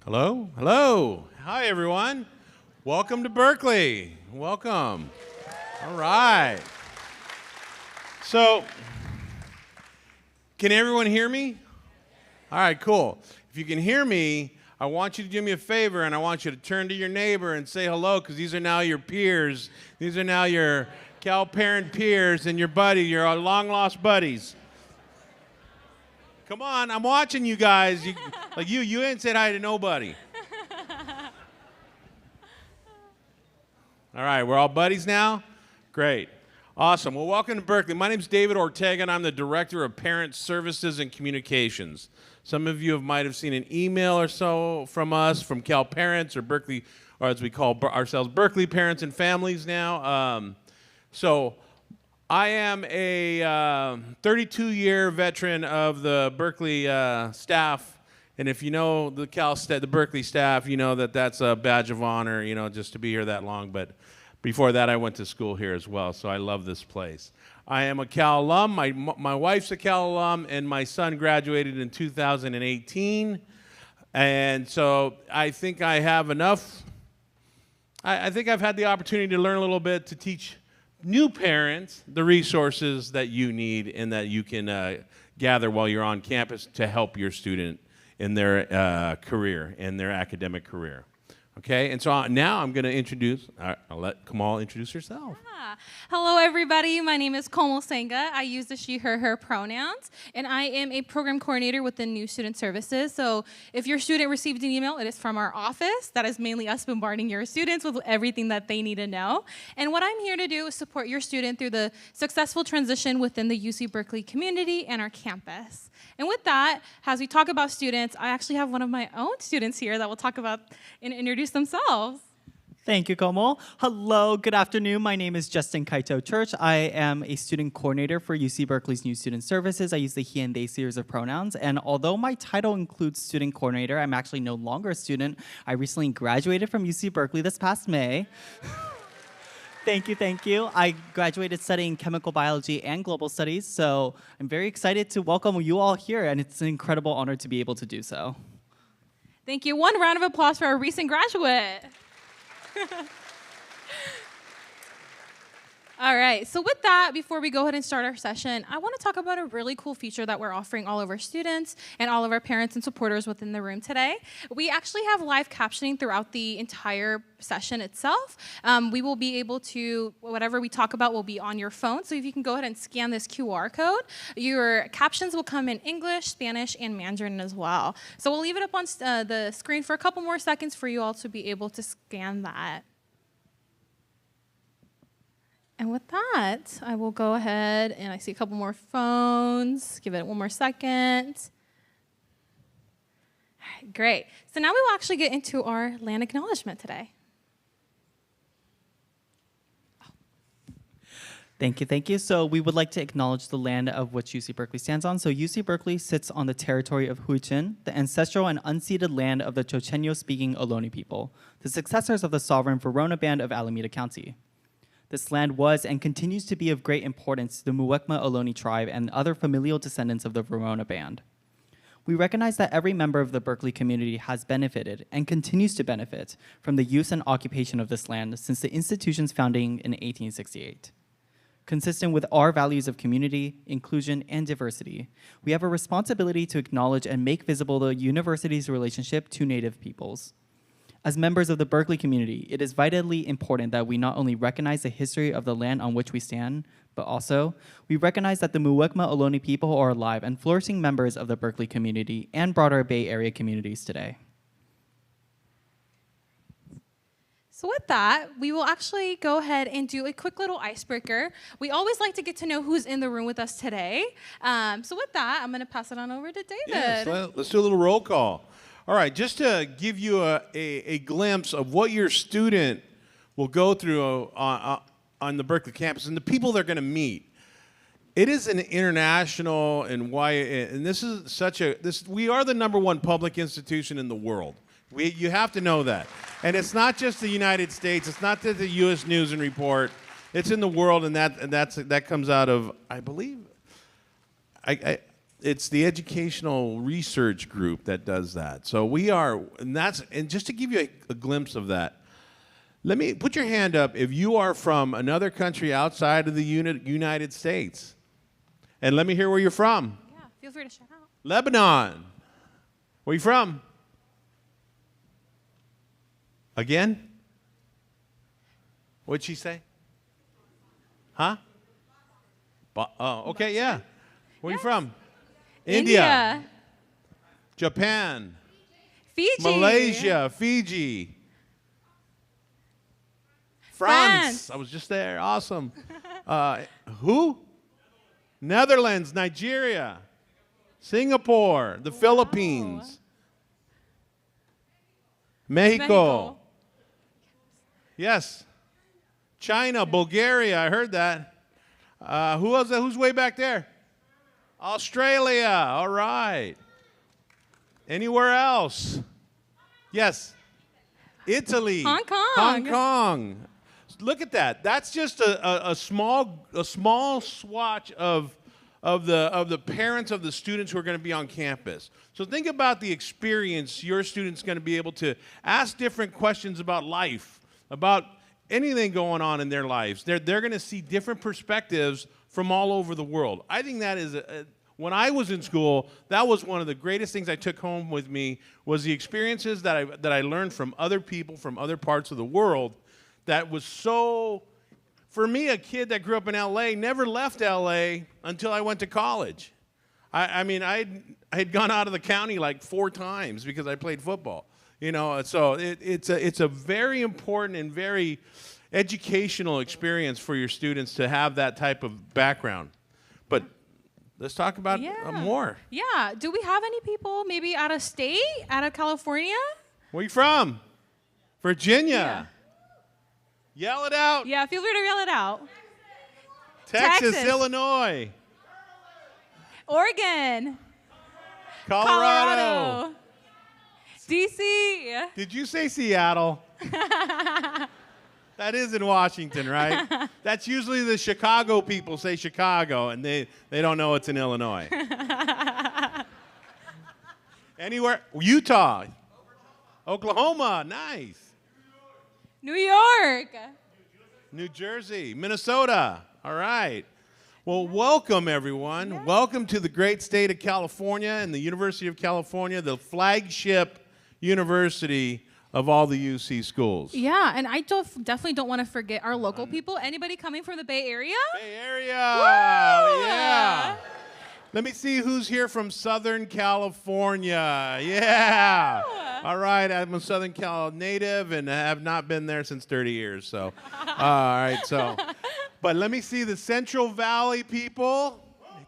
Hello? Hello. Hi, everyone. Welcome to Berkeley. Welcome. All right. So, can everyone hear me? All right, cool. If you can hear me, I want you to do me a favor, and I want you to turn to your neighbor and say hello, because these are now your peers. These are now your Cal parent peers and your buddy, your long-lost buddies. Come on, I'm watching you guys. You ain't said hi to nobody. All right, we're all buddies now? Great. Awesome. Well, welcome to Berkeley. My name's David Ortega, and I'm the Director of Parent Services and Communications. Some of you might have seen an email or so from us, from Cal Parents, or Berkeley, or as we call ourselves, Berkeley Parents and Families now. I am a 32-year veteran of the Berkeley staff, and if you know the Berkeley staff, you know that that's a badge of honor, just to be here that long. But before that, I went to school here as well, so I love this place. I am a Cal alum. My wife's a Cal alum, and my son graduated in 2018. And so I think I have enough. I think I've had the opportunity to learn a little bit to teach new parents the resources that you need and that you can gather while you're on campus to help your student in their career, in their academic career. Okay, and so now I'm going to introduce, I'll let Kamal introduce herself. Hello, everybody. My name is Komal Senga. I use the she, her pronouns, and I am a program coordinator within New Student Services. So if your student received an email, it is from our office. That is mainly us bombarding your students with everything that they need to know. And what I'm here to do is support your student through the successful transition within the UC Berkeley community and our campus. And with that, as we talk about students, I actually have one of my own students here that will talk about and introduce themselves. Thank you, Komal. Hello, good afternoon. My name is Justin Kaito Church. I am a student coordinator for UC Berkeley's New Student Services. I use the he and they series of pronouns. And although my title includes student coordinator, I'm actually no longer a student. I recently graduated from UC Berkeley this past May. Thank you. I graduated studying chemical biology and global studies, so I'm very excited to welcome you all here, and it's an incredible honor to be able to do so. Thank you. One round of applause for our recent graduate. All right, so with that, before we go ahead and start our session, I want to talk about a really cool feature that we're offering all of our students and all of our parents and supporters within the room today. We actually have live captioning throughout the entire session itself. We will be able to, whatever we talk about will be on your phone, so if you can go ahead and scan this QR code, your captions will come in English, Spanish, and Mandarin as well. So we'll leave it up on the screen for a couple more seconds for you all to be able to scan that. And with that, I will go ahead, and I see a couple more phones. Give it one more second. All right, great. So now we will actually get into our land acknowledgement today. Thank you. So we would like to acknowledge the land of which UC Berkeley stands on. So UC Berkeley sits on the territory of Huichin, the ancestral and unceded land of the Chochenyo-speaking Ohlone people, the successors of the sovereign Verona Band of Alameda County. This land was and continues to be of great importance to the Muwekma Ohlone tribe and other familial descendants of the Verona Band. We recognize that every member of the Berkeley community has benefited and continues to benefit from the use and occupation of this land since the institution's founding in 1868. Consistent with our values of community, inclusion, and diversity, we have a responsibility to acknowledge and make visible the university's relationship to Native peoples. As members of the Berkeley community, it is vitally important that we not only recognize the history of the land on which we stand, but also we recognize that the Muwekma Ohlone people are alive and flourishing members of the Berkeley community and broader Bay Area communities today. So with that, we will actually go ahead and do a quick little icebreaker. We always like to get to know who's in the room with us today. So with that, I'm going to pass it on over to David. Yes, let's do a little roll call. All right, just to give you a glimpse of what your student will go through on the Berkeley campus and the people they're going to meet. It is an international and this is we are the #1 public institution in the world. You have to know that. And it's not just the United States, it's not just the US News and Report. It's in the world, and that comes out of, I believe, it's the educational research group that does that. So we are, and just to give you a glimpse of that, let me put your hand up if you are from another country outside of the United States. And let me hear where you're from. Yeah, feel free to shout out. Lebanon. Where you from? Again? What'd she say? Huh? Oh, okay, yeah. Where you from? India. Japan. Fiji. Malaysia. Fiji. France. I was just there. Awesome. Who? Netherlands, Nigeria, Singapore, the Philippines, Mexico. Yes. China, Bulgaria. I heard that. Who else? Who's way back there? Australia. All right. Anywhere else? Yes. Italy. Hong Kong. Hong Kong. Look at that. That's just a small swatch of the parents of the students who are going to be on campus. So think about the experience your students going to be able to ask different questions about life, about anything going on in their lives. They're going to see different perspectives from all over the world. I think that is when I was in school, that was one of the greatest things I took home with me was the experiences that I learned from other people from other parts of the world. That was so, for me, a kid that grew up in L.A. never left L.A. until I went to college. I mean, I had gone out of the county like 4 times because I played football. You know, so it's a very important and very educational experience for your students to have that type of background. But let's talk about more. Yeah. Do we have any people maybe out of state, out of California? Where you from? Virginia. Yeah. Yell it out. Yeah, feel free to yell it out. Texas. Illinois. Oregon. Colorado. DC. Did you say Seattle? That is in Washington, right? That's usually the Chicago people say Chicago, and they don't know it's in Illinois. Anywhere? Utah. Oklahoma. Nice. New York. New Jersey. Minnesota. All right. Well, welcome, everyone. Yeah. Welcome to the great state of California and the University of California, the flagship university of all the UC schools. Yeah, and I definitely don't want to forget our local people. Anybody coming from the Bay Area? Bay Area. Woo! Yeah. Let me see who's here from Southern California. Yeah. All right, I'm a Southern Cal native and have not been there since 30 years. So, all right, so. But let me see the Central Valley people.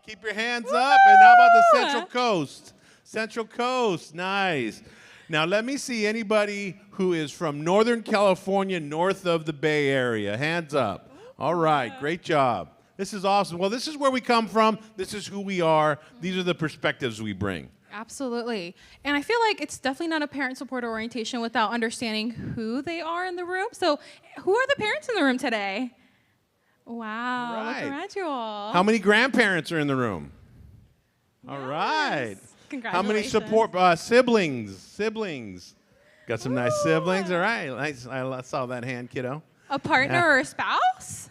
Keep your hands up. And how about the Central Coast? Central Coast, nice. Now, let me see anybody who is from Northern California, north of the Bay Area. Hands up. All right, great job. This is awesome. Well, this is where we come from. This is who we are. These are the perspectives we bring. Absolutely. And I feel like it's definitely not a parent-supported orientation without understanding who they are in the room. So who are the parents in the room today? Wow, right. Look around you all. How many grandparents are in the room? Yes. All right. Congratulations. How many support siblings? Got some nice siblings. All right. Nice. I saw that hand, kiddo. A partner or a spouse?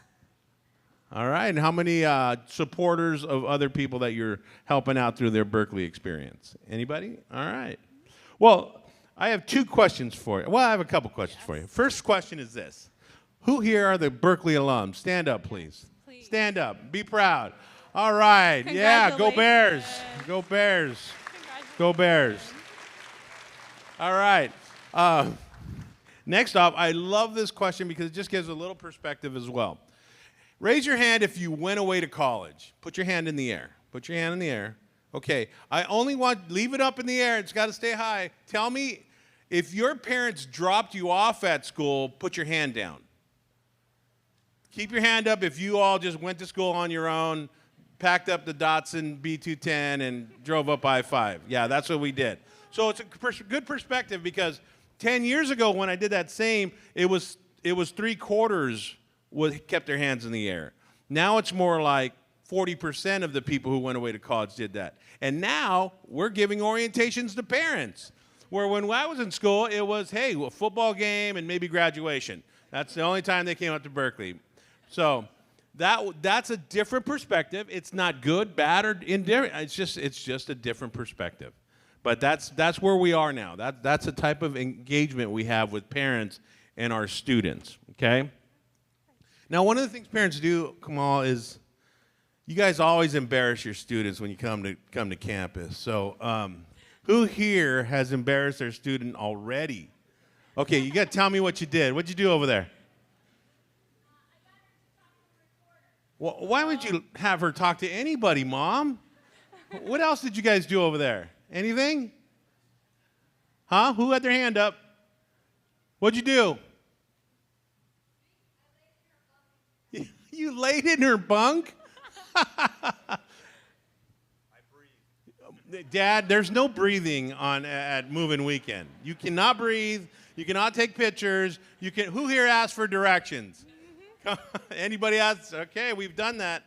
All right. And how many supporters of other people that you're helping out through their Berkeley experience? Anybody? All right. Well, I have 2 questions for you. Well, I have a couple questions for you. First question is this. Who here are the Berkeley alums? Stand up, please. Stand up. Be proud. All right. Yeah, go Bears. Go Bears. Go Bears. All right. Next up, I love this question because it just gives a little perspective as well. Raise your hand if you went away to college. Put your hand in the air. Put your hand in the air. Okay. I only want, leave it up in the air. It's got to stay high. Tell me, if your parents dropped you off at school, put your hand down. Keep your hand up if you all just went to school on your own, packed up the Datsun B210 and drove up I-5. Yeah, that's what we did. So it's a good perspective because 10 years ago when I did that same, it was 3/4 kept their hands in the air. Now it's more like 40% of the people who went away to college did that. And now we're giving orientations to parents. Where when I was in school, it was, hey, a football game and maybe graduation. That's the only time they came up to Berkeley. So that's a different perspective. It's not good, bad, or indifferent. It's just a different perspective. But that's where we are now. That's the type of engagement we have with parents and our students, okay? Now, one of the things parents do, Kamal, is you guys always embarrass your students when you come to campus. So who here has embarrassed their student already? Okay, you got to tell me what you did. What'd you do over there? Well, why would you have her talk to anybody, Mom? What else did you guys do over there? Anything? Huh? Who had their hand up? What'd you do? You laid in her bunk? Dad, there's no breathing at Move-In Weekend. You cannot breathe. You cannot take pictures. Who here asked for directions? Anybody else? Okay, we've done that.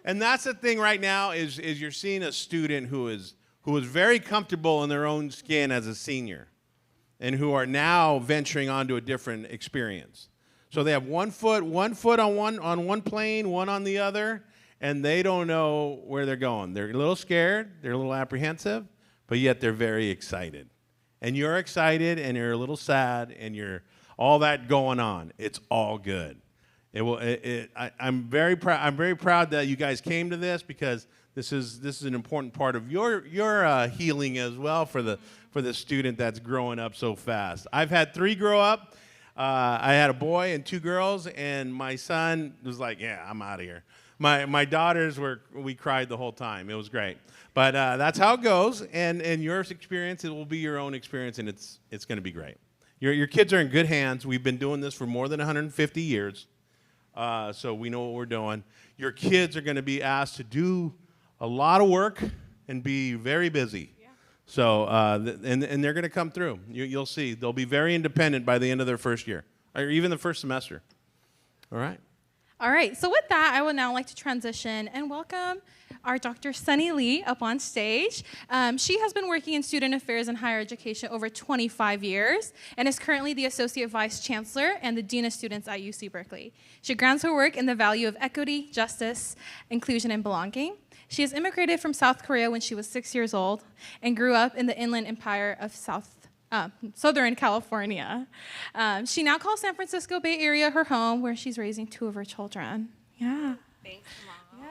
And that's the thing right now is you're seeing a student who is very comfortable in their own skin as a senior and who are now venturing onto a different experience. So they have one foot on one plane, one on the other, and they don't know where they're going. They're a little scared, they're a little apprehensive, but yet they're very excited. And you're excited and you're a little sad and you're all that going on. It's all good. I'm very proud that you guys came to this because this is an important part of your healing as well for the student that's growing up so fast. I've had 3 grow up. I had a boy and 2 girls, and my son was like, "Yeah, I'm out of here." My daughters we cried the whole time. It was great, but that's how it goes. And your experience, it will be your own experience, and it's going to be great. Your kids are in good hands. We've been doing this for more than 150 years. So we know what we're doing. Your kids are going to be asked to do a lot of work and be very busy. Yeah. So, and they're going to come through. You'll see. They'll be very independent by the end of their first year, or even the first semester. All right? All right. So with that, I would now like to transition and welcome our Dr. Sunny Lee up on stage. She has been working in student affairs and higher education over 25 years and is currently the Associate Vice Chancellor and the Dean of Students at UC Berkeley. She grounds her work in the value of equity, justice, inclusion, and belonging. She has immigrated from South Korea when she was 6 years old and grew up in the Inland Empire of Southern California. She now calls San Francisco Bay Area her home, where she's raising 2 of her children. Yeah. Thanks, Mom. Yeah.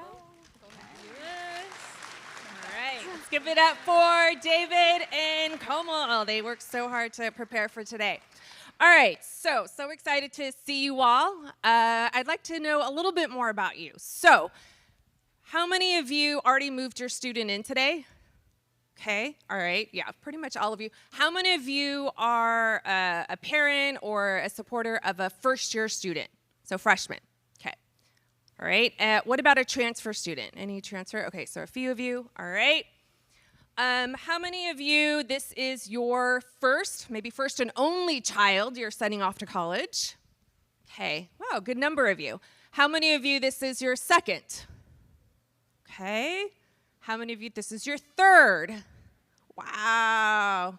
All right, let's give it up for David and Komal. They worked so hard to prepare for today. All right, so excited to see you all. I'd like to know a little bit more about you. So, how many of you already moved your student in today? Okay, all right, yeah, pretty much all of you. How many of you are a parent or a supporter of a first-year student, so freshman? Okay, all right. What about a transfer student? Any transfer? Okay, so a few of you, all right. How many of you, this is your first, maybe first and only child you're sending off to college? Okay, wow, good number of you. How many of you, this is your second? Okay. How many of you, this is your third? Wow.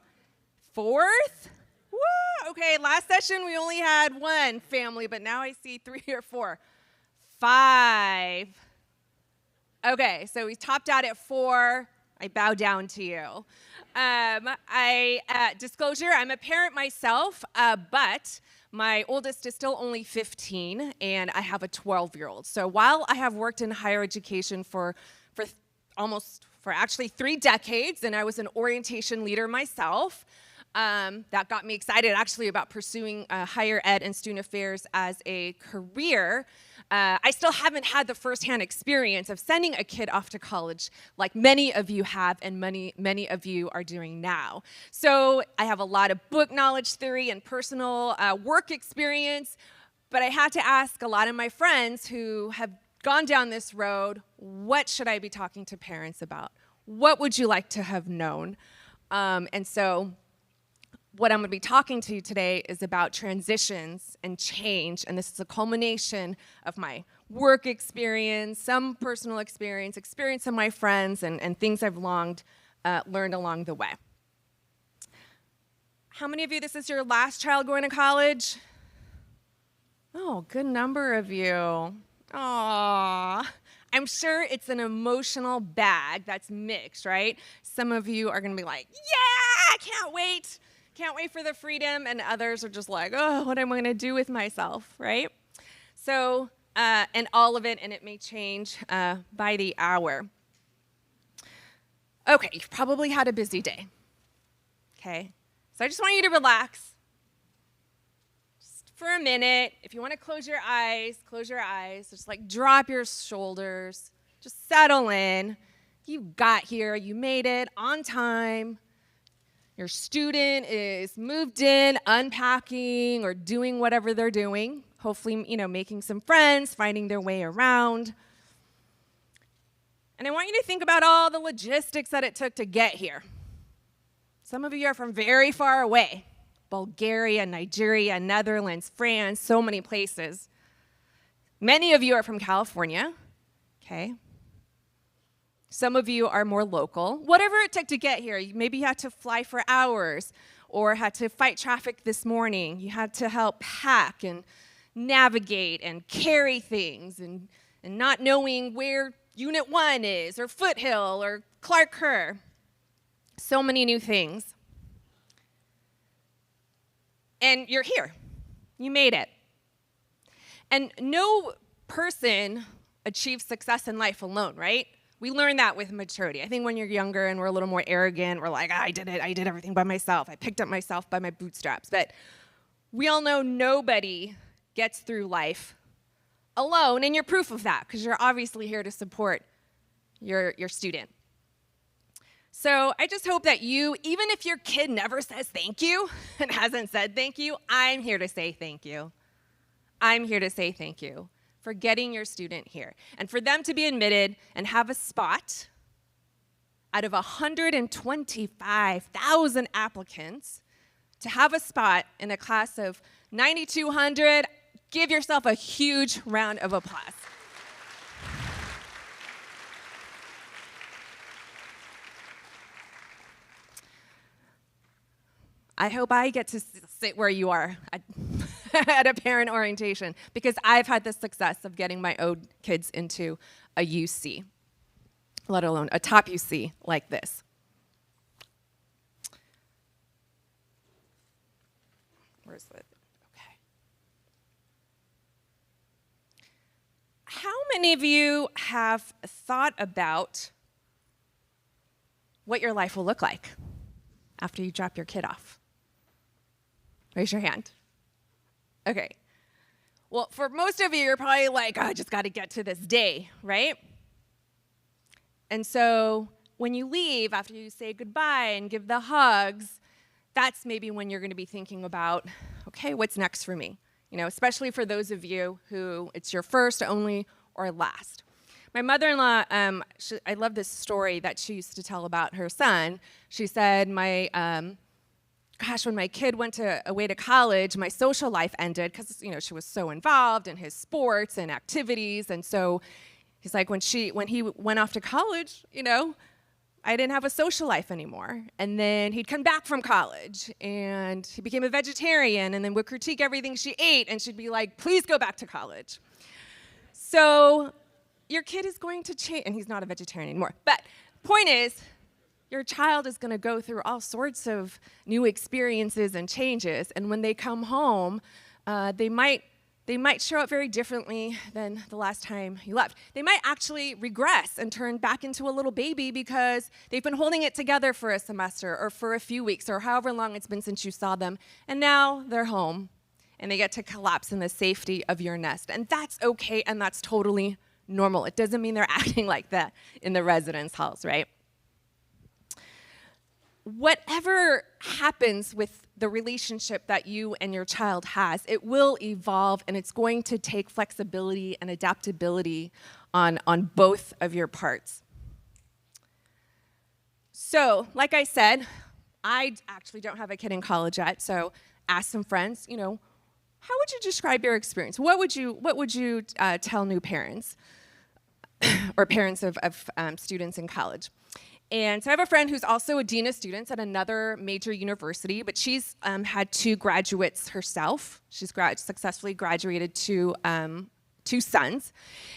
Fourth? Woo! Okay, last session we only had 1 family, but now I see 3 or 4. 5. Okay, so we topped out at 4. I bow down to you. Disclosure, I'm a parent myself, but my oldest is still only 15, and I have a 12-year-old. So while I have worked in higher education for actually 3 decades, and I was an orientation leader myself, that got me excited actually about pursuing higher ed and student affairs as a career. I still haven't had the firsthand experience of sending a kid off to college like many of you have and many of you are doing now. So I have a lot of book knowledge, theory, and personal work experience, but I had to ask a lot of my friends who have gone down this road, what should I be talking to parents about? What would you like to have known? And so what I'm going to be talking to you today is about transitions and change, and this is a culmination of my work experience, some personal experience of my friends, and things I've learned along the way. How many of you, this is your last child going to college? Oh, good number of you. Aww. I'm sure it's an emotional bag that's mixed, right? Some of you are going to be like, yeah, I can't wait. Can't wait for the freedom. And others are just like, oh, what am I going to do with myself, right? So, and all of it, and it may change by the hour. Okay, you've probably had a busy day, okay? So I just want you to relax just for a minute. If you want to close your eyes, just like drop your shoulders, just settle in. You got here, you made it on time. Your student is moved in, unpacking, or doing whatever they're doing. Hopefully, making some friends, finding their way around. And I want you to think about all the logistics that it took to get here. Some of you are from very far away. Bulgaria, Nigeria, Netherlands, France, so many places. Many of you are from California, okay? Some of you are more local. Whatever it took to get here, maybe you had to fly for hours or had to fight traffic this morning. You had to help pack and navigate and carry things and not knowing where Unit 1 is or Foothill or Clark Kerr. So many new things. And you're here. You made it. And no person achieves success in life alone, right? We learn that with maturity. I think when you're younger and we're a little more arrogant, we're like, I did it. I did everything by myself. I picked up myself by my bootstraps. But we all know nobody gets through life alone, and you're proof of that because you're obviously here to support your student. So I just hope that you, even if your kid never says thank you and hasn't said thank you, I'm here to say thank you. I'm here to say thank you for getting your student here. And for them to be admitted and have a spot out of 125,000 applicants, to have a spot in a class of 9,200, give yourself a huge round of applause. I hope I get to sit where you are at a parent orientation because I've had the success of getting my own kids into a UC, let alone a top UC like this. Where's the, okay. How many of you have thought about what your life will look like after you drop your kid off? Raise your hand. Okay. Well, for most of you, you're probably like, oh, I just got to get to this day, right? And so when you leave, after you say goodbye and give the hugs, that's maybe when you're going to be thinking about, okay, what's next for me? Especially for those of you who it's your first, only, or last. My mother-in-law, I love this story that she used to tell about her son. She said, when my kid went away to college, my social life ended because, she was so involved in his sports and activities. And so he's like, when he went off to college, I didn't have a social life anymore. And then he'd come back from college and he became a vegetarian and then would critique everything she ate. And she'd be like, please go back to college. So your kid is going to change, and he's not a vegetarian anymore. But point is, your child is going to go through all sorts of new experiences and changes, and when they come home, they might show up very differently than the last time you left. They might actually regress and turn back into a little baby because they've been holding it together for a semester or for a few weeks or however long it's been since you saw them, and now they're home, and they get to collapse in the safety of your nest, and that's okay, and that's totally normal. It doesn't mean they're acting like that in the residence halls, right? Whatever happens with the relationship that you and your child has, it will evolve, and it's going to take flexibility and adaptability on both of your parts. So, like I said, I actually don't have a kid in college yet, so ask some friends, How would you describe your experience? What would you tell new parents or parents of students in college? And so I have a friend who's also a dean of students at another major university, but she's had 2 graduates herself. She's successfully graduated 2 sons.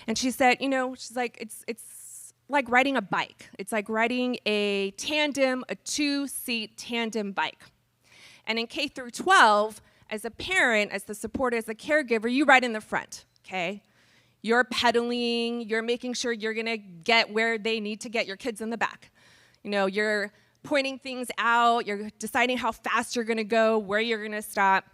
And she said, she's like, it's like riding a bike. It's like riding a 2-seat tandem bike. And in K through 12, as a parent, as the supporter, as a caregiver, you ride in the front, okay? You're pedaling, you're making sure you're gonna get where they need to get, your kids in the back. You're pointing things out, you're deciding how fast you're gonna go, where you're gonna stop.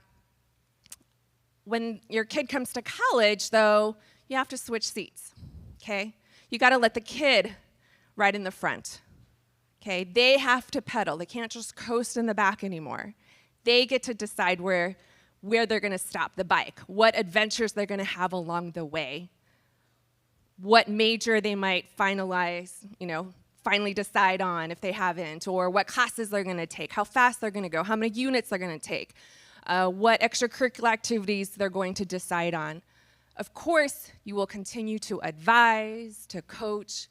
When your kid comes to college, though, you have to switch seats, okay? You gotta let the kid ride in the front, okay? They have to pedal, they can't just coast in the back anymore. They get to decide where they're gonna stop the bike, what adventures they're gonna have along the way, what major they might finalize, finally decide on if they haven't, or what classes they're gonna take, how fast they're gonna go, how many units they're gonna take, what extracurricular activities they're going to decide on. Of course, you will continue to advise, to coach,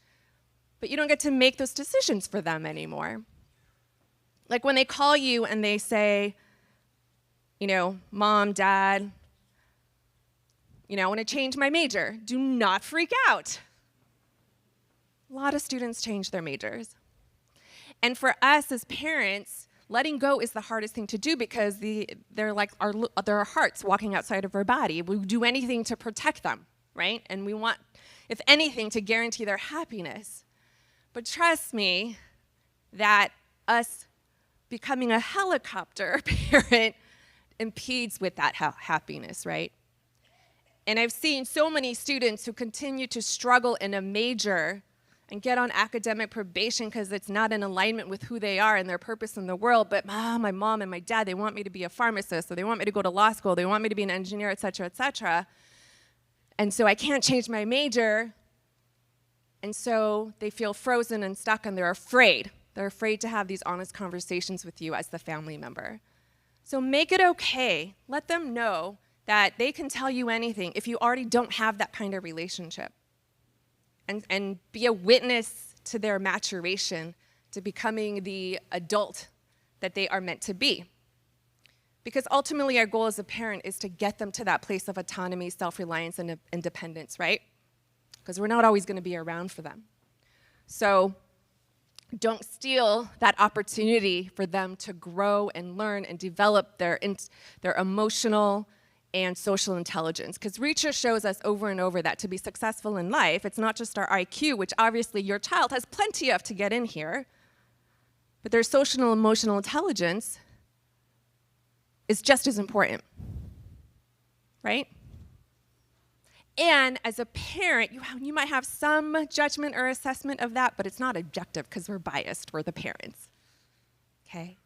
but you don't get to make those decisions for them anymore. Like when they call you and they say, Mom, Dad, I want to change my major. Do not freak out. A lot of students change their majors. And for us as parents, letting go is the hardest thing to do because they're like our hearts walking outside of our body. We do anything to protect them, right? And we want, if anything, to guarantee their happiness. But trust me that us becoming a helicopter parent impedes with that happiness, right? And I've seen so many students who continue to struggle in a major and get on academic probation because it's not in alignment with who they are and their purpose in the world. But my mom and my dad, they want me to be a pharmacist, or they want me to go to law school, they want me to be an engineer, et cetera, et cetera. And so I can't change my major. And so they feel frozen and stuck, and they're afraid. They're afraid to have these honest conversations with you as the family member. So make it okay. Let them know that they can tell you anything if you already don't have that kind of relationship. And be a witness to their maturation, to becoming the adult that they are meant to be. Because ultimately our goal as a parent is to get them to that place of autonomy, self-reliance, and independence, right? Because we're not always going to be around for them. So don't steal that opportunity for them to grow and learn and develop their emotional and social intelligence. Because research shows us over and over that to be successful in life, it's not just our IQ, which obviously your child has plenty of to get in here, but their social and emotional intelligence is just as important, right? And as a parent, you might have some judgment or assessment of that, but it's not objective because we're biased, we're the parents, okay?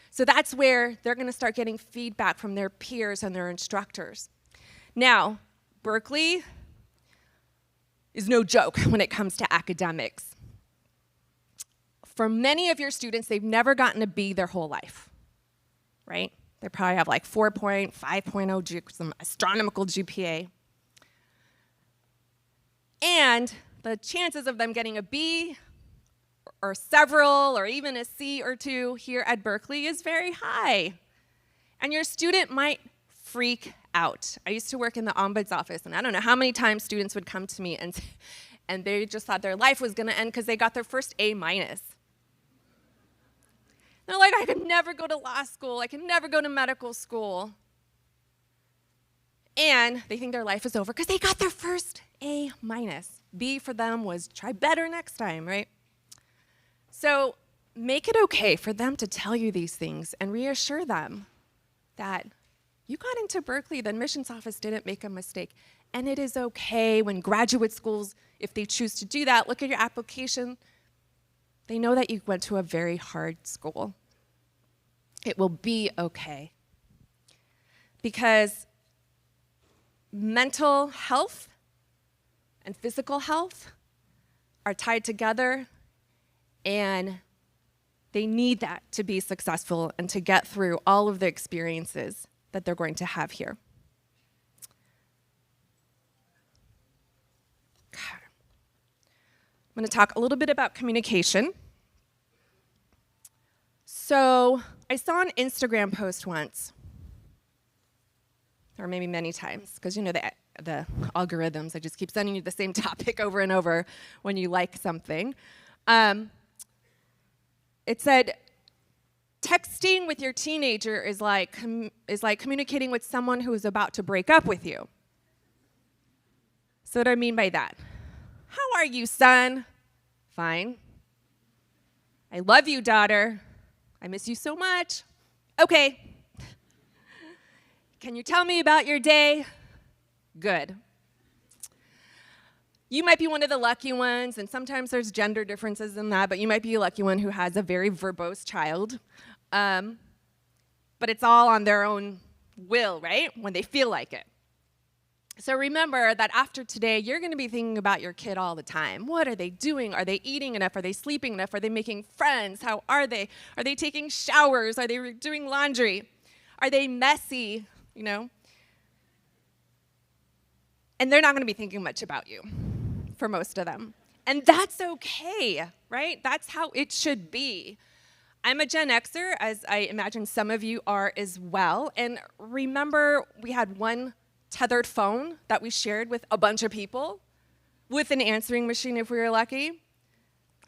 So that's where they're gonna start getting feedback from their peers and their instructors. Now, Berkeley is no joke when it comes to academics. For many of your students, they've never gotten a B their whole life, right? They probably have like 4.0, 5.0, some astronomical GPA. And the chances of them getting a B or several or even a C or 2 here at Berkeley is very high. And your student might freak out. I used to work in the ombuds office, and I don't know how many times students would come to me and they just thought their life was gonna end because they got their first A-. They're like, I could never go to law school, I could never go to medical school. And they think their life is over because they got their first A-. B for them was try better next time, right? So make it okay for them to tell you these things and reassure them that you got into Berkeley, the admissions office didn't make a mistake. And it is okay when graduate schools, if they choose to do that, look at your application, they know that you went to a very hard school. It will be okay. Because mental health and physical health are tied together, and they need that to be successful and to get through all of the experiences that they're going to have here. I'm going to talk a little bit about communication. So I saw an Instagram post once, or maybe many times, because you know the algorithms, I just keep sending you the same topic over and over when you like something. It said, texting with your teenager is like communicating with someone who is about to break up with you. So what do I mean by that? How are you, son? Fine. I love you, daughter. I miss you so much. Okay. Can you tell me about your day? Good. You might be one of the lucky ones, and sometimes there's gender differences in that, but you might be a lucky one who has a very verbose child. But it's all on their own will, right? When they feel like it. So remember that after today, you're going to be thinking about your kid all the time. What are they doing? Are they eating enough? Are they sleeping enough? Are they making friends? How are they? Are they taking showers? Are they doing laundry? Are they messy? You know? And they're not going to be thinking much about you for most of them. And that's okay, right? That's how it should be. I'm a Gen Xer, as I imagine some of you are as well. And remember, we had one tethered phone that we shared with a bunch of people with an answering machine if we were lucky.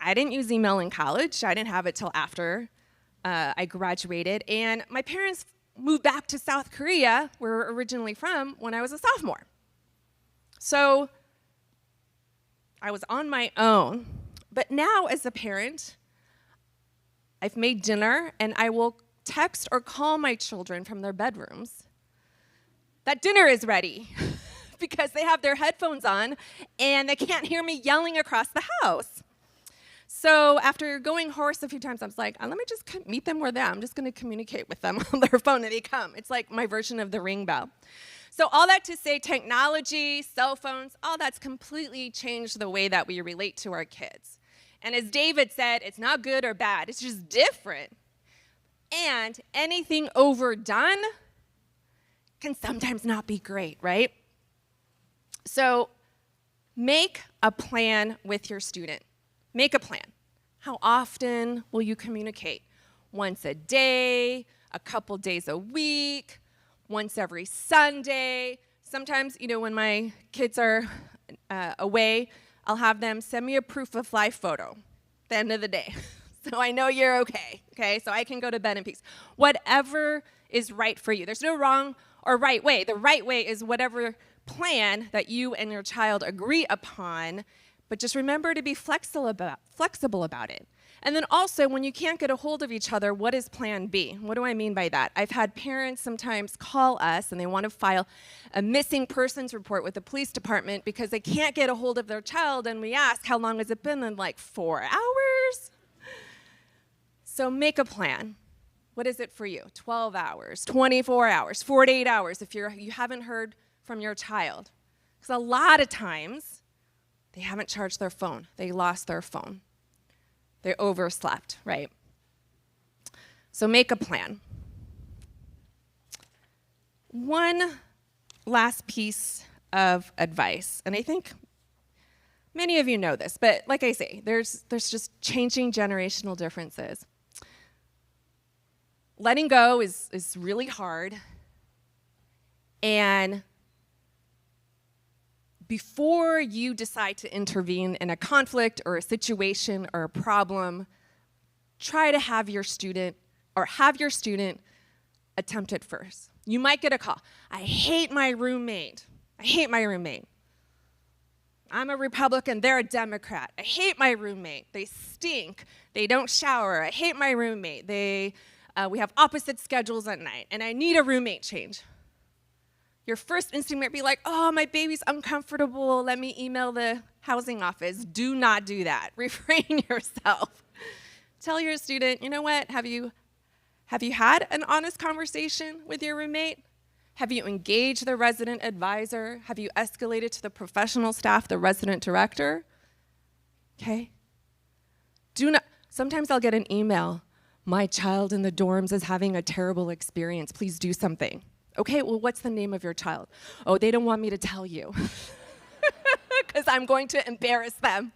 I didn't use email in college. I didn't have it till after I graduated. And my parents moved back to South Korea, where we're originally from, when I was a sophomore. So I was on my own. But now as a parent, I've made dinner and I will text or call my children from their bedrooms that dinner is ready because they have their headphones on and they can't hear me yelling across the house. So after going hoarse a few times, I was like, let me just meet them where they're at. I'm just going to communicate with them on their phone and they come. It's like my version of the ring bell. So all that to say, technology, cell phones, all that's completely changed the way that we relate to our kids. And as David said, it's not good or bad. It's just different. And anything overdone can sometimes not be great, right? So make a plan with your student. Make a plan. How often will you communicate? Once a day, a couple days a week, once every Sunday. Sometimes, when my kids are away, I'll have them send me a proof of life photo at the end of the day. So I know you're okay? So I can go to bed in peace. Whatever is right for you. There's no wrong or right way. The right way is whatever plan that you and your child agree upon, but just remember to be flexible about it. And then also, when you can't get a hold of each other, what is plan B? What do I mean by that? I've had parents sometimes call us and they want to file a missing persons report with the police department because they can't get a hold of their child, and we ask, how long has it been? And like 4 hours? So make a plan. What is it for you? 12 hours, 24 hours, 48 hours if you haven't heard from your child. Because a lot of times, they haven't charged their phone. They lost their phone. They overslept, right? So make a plan. One last piece of advice, and I think many of you know this, but like I say, there's just changing generational differences. Letting go is really hard, and before you decide to intervene in a conflict or a situation or a problem, try to have your student attempt it first. You might get a call. I hate my roommate. I'm a Republican, they're a Democrat. I hate my roommate. They stink. They don't shower. I hate my roommate. We have opposite schedules at night, and I need a roommate change. Your first instinct might be like, oh, my baby's uncomfortable. Let me email the housing office. Do not do that. Refrain yourself. Tell your student, you know what? Have you had an honest conversation with your roommate? Have you engaged the resident advisor? Have you escalated to the professional staff, the resident director? Okay? Sometimes I'll get an email. My child in the dorms is having a terrible experience. Please do something. Okay, well, what's the name of your child? Oh, they don't want me to tell you because I'm going to embarrass them.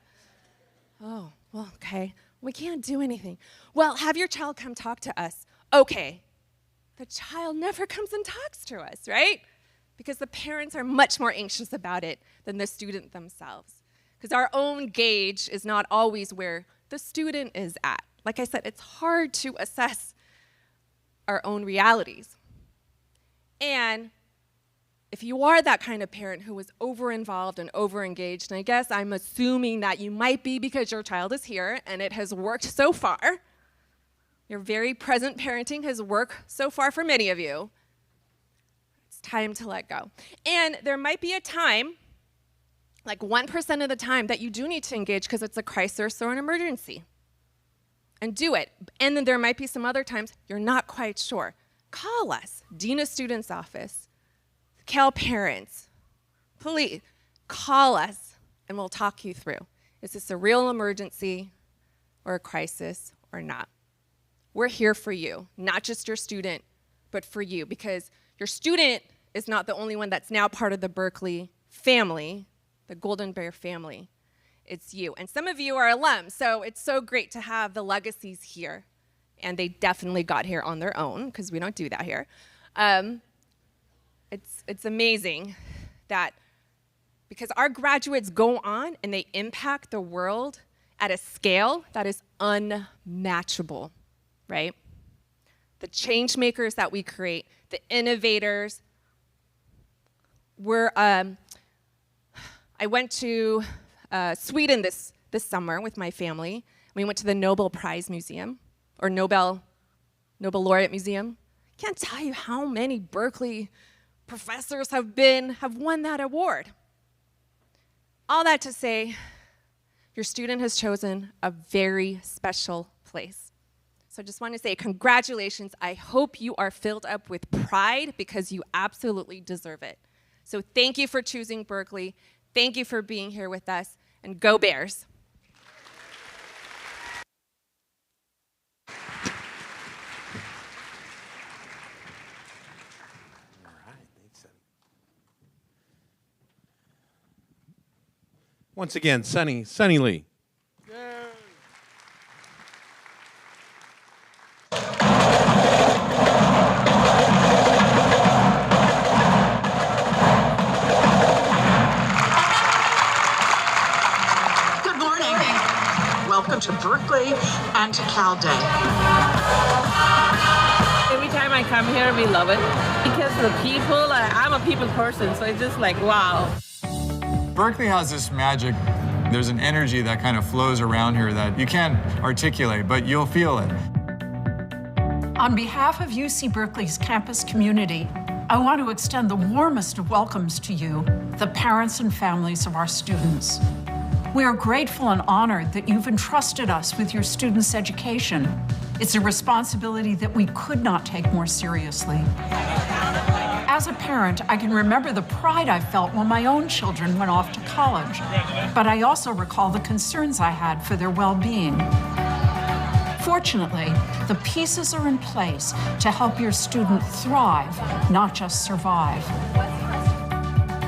Oh, well, okay. We can't do anything. Well, have your child come talk to us. Okay. The child never comes and talks to us, right? Because the parents are much more anxious about it than the student themselves. Because our own gauge is not always where the student is at. Like I said, it's hard to assess our own realities. And if you are that kind of parent who is over-involved and over-engaged, and I guess I'm assuming that you might be because your child is here and it has worked so far, your very present parenting has worked so far for many of you, it's time to let go. And there might be a time, like 1% of the time, that you do need to engage because it's a crisis or an emergency. And do it. And then there might be some other times you're not quite sure. Call us, Dean of Students Office, Cal Parents, please, call us and we'll talk you through. Is this a real emergency or a crisis or not? We're here for you, not just your student, but for you, because your student is not the only one that's now part of the Berkeley family, the Golden Bear family. It's you. And some of you are alums, so it's so great to have the legacies here. And they definitely got here on their own, because we don't do that here. It's amazing that because our graduates go on and they impact the world at a scale that is unmatchable, right? The change makers that we create, the innovators. I went to Sweden this summer with my family. We went to the Nobel Prize Museum, or Nobel Laureate Museum. Can't tell you how many Berkeley professors have won that award. All that to say, your student has chosen a very special place. So I just want to say congratulations. I hope you are filled up with pride because you absolutely deserve it. So thank you for choosing Berkeley. Thank you for being here with us, and go Bears. Once again, Sunny Lee. Good morning. Welcome to Berkeley and to Cal Day. Every time I come here, we love it because the people, I'm a people person, so it's just like, wow. Berkeley has this magic. There's an energy that kind of flows around here that you can't articulate, but you'll feel it. On behalf of UC Berkeley's campus community, I want to extend the warmest of welcomes to you, the parents and families of our students. We are grateful and honored that you've entrusted us with your students' education. It's a responsibility that we could not take more seriously. As a parent, I can remember the pride I felt when my own children went off to college, but I also recall the concerns I had for their well-being. Fortunately, the pieces are in place to help your student thrive, not just survive.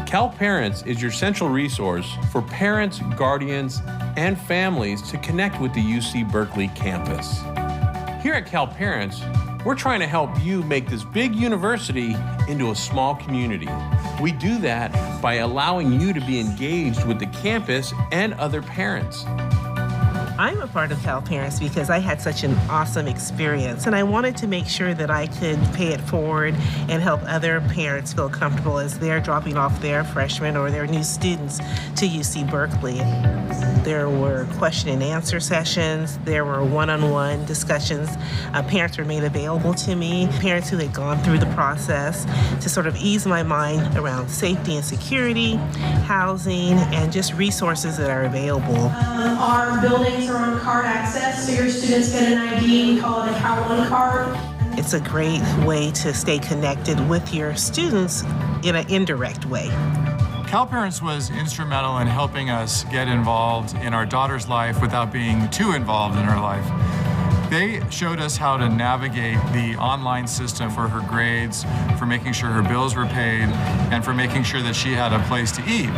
Cal Parents is your central resource for parents, guardians, and families to connect with the UC Berkeley campus. Here at Cal Parents, we're trying to help you make this big university into a small community. We do that by allowing you to be engaged with the campus and other parents. I'm a part of Cal Parents because I had such an awesome experience, and I wanted to make sure that I could pay it forward and help other parents feel comfortable as they're dropping off their freshmen or their new students to UC Berkeley. There were question and answer sessions, there were one-on-one discussions. Parents were made available to me, parents who had gone through the process, to sort of ease my mind around safety and security, housing, and just resources that are available. Our buildings are on card access, so your students get an ID, we call it a Cal One card. It's a great way to stay connected with your students in an indirect way. Cal Parents was instrumental in helping us get involved in our daughter's life without being too involved in her life. They showed us how to navigate the online system for her grades, for making sure her bills were paid, and for making sure that she had a place to eat.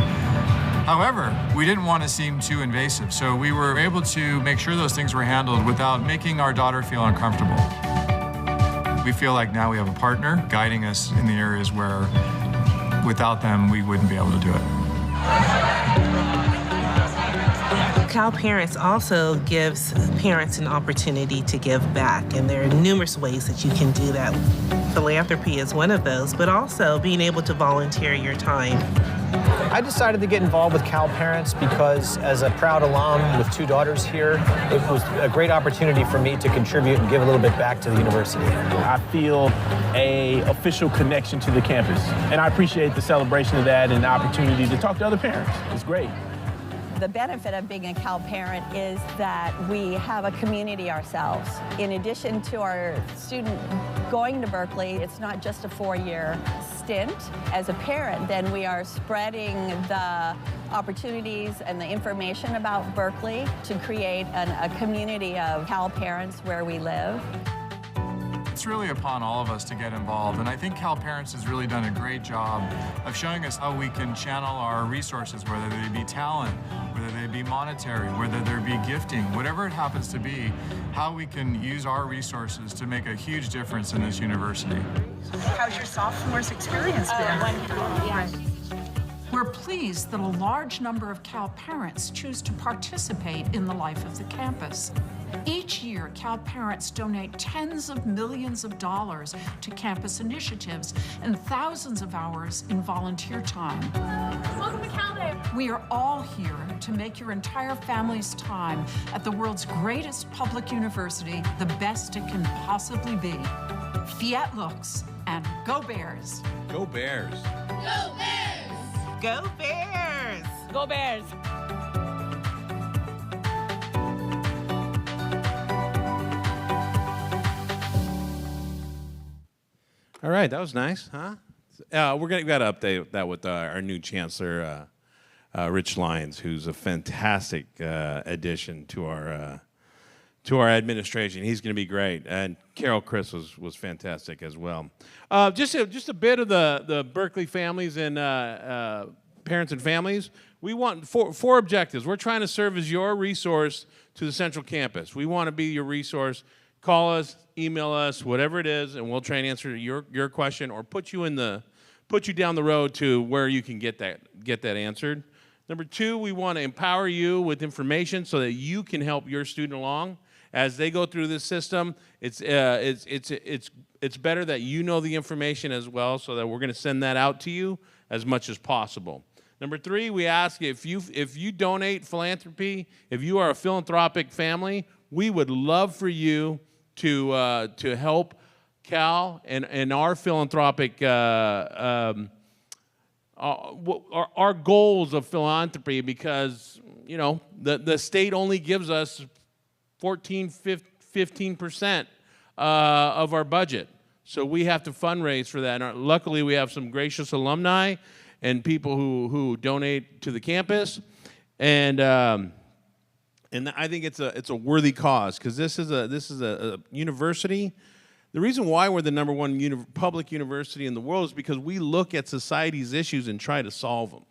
However, we didn't want to seem too invasive, so we were able to make sure those things were handled without making our daughter feel uncomfortable. We feel like now we have a partner guiding us in the areas where without them we wouldn't be able to do it. Cal Parents also gives parents an opportunity to give back, and there are numerous ways that you can do that. Philanthropy is one of those, but also being able to volunteer your time. I decided to get involved with Cal Parents because as a proud alum with 2 daughters here, it was a great opportunity for me to contribute and give a little bit back to the university. I feel an official connection to the campus, and I appreciate the celebration of that and the opportunity to talk to other parents. It's great. The benefit of being a Cal Parent is that we have a community ourselves. In addition to our student going to Berkeley, it's not just a 4-year stint. As a parent, then we are spreading the opportunities and the information about Berkeley to create a community of Cal Parents where we live. It's really upon all of us to get involved, and I think Cal Parents has really done a great job of showing us how we can channel our resources, whether they be talent, whether they be monetary, whether there be gifting, whatever it happens to be, how we can use our resources to make a huge difference in this university. How's your sophomore's experience been? Wonderful, yeah. We're pleased that a large number of Cal Parents choose to participate in the life of the campus. Each year, Cal Parents donate tens of millions of dollars to campus initiatives and thousands of hours in volunteer time. Welcome to Cal Day. We are all here to make your entire family's time at the world's greatest public university the best it can possibly be. Fiat Lux and Go Bears! Go Bears. Go Bears! Go Bears! Go Bears! All right, that was nice, huh? We got to update that with our new chancellor, Rich Lyons, who's a fantastic addition to our administration. He's going to be great, and Carol Chris was fantastic as well. Just a bit of the Berkeley families and parents and families. We want four objectives. We're trying to serve as your resource to the Central Campus. We want to be your resource. Call us, email us, whatever it is, and we'll try and answer your question or put you down the road to where you can get that answered. Number 2, we want to empower you with information so that you can help your student along as they go through this system. It's better that you know the information as well, so that we're going to send that out to you as much as possible. Number 3, we ask if you donate philanthropy, if you are a philanthropic family, we would love for you to help Cal and our philanthropic our goals of philanthropy, because the state only gives us 15% of our budget, so we have to fundraise for that. And luckily, we have some gracious alumni and people who donate to the campus, and I think it's a worthy cause, because this is a university. The reason why we're the #1 public university in the world is because we look at society's issues and try to solve them.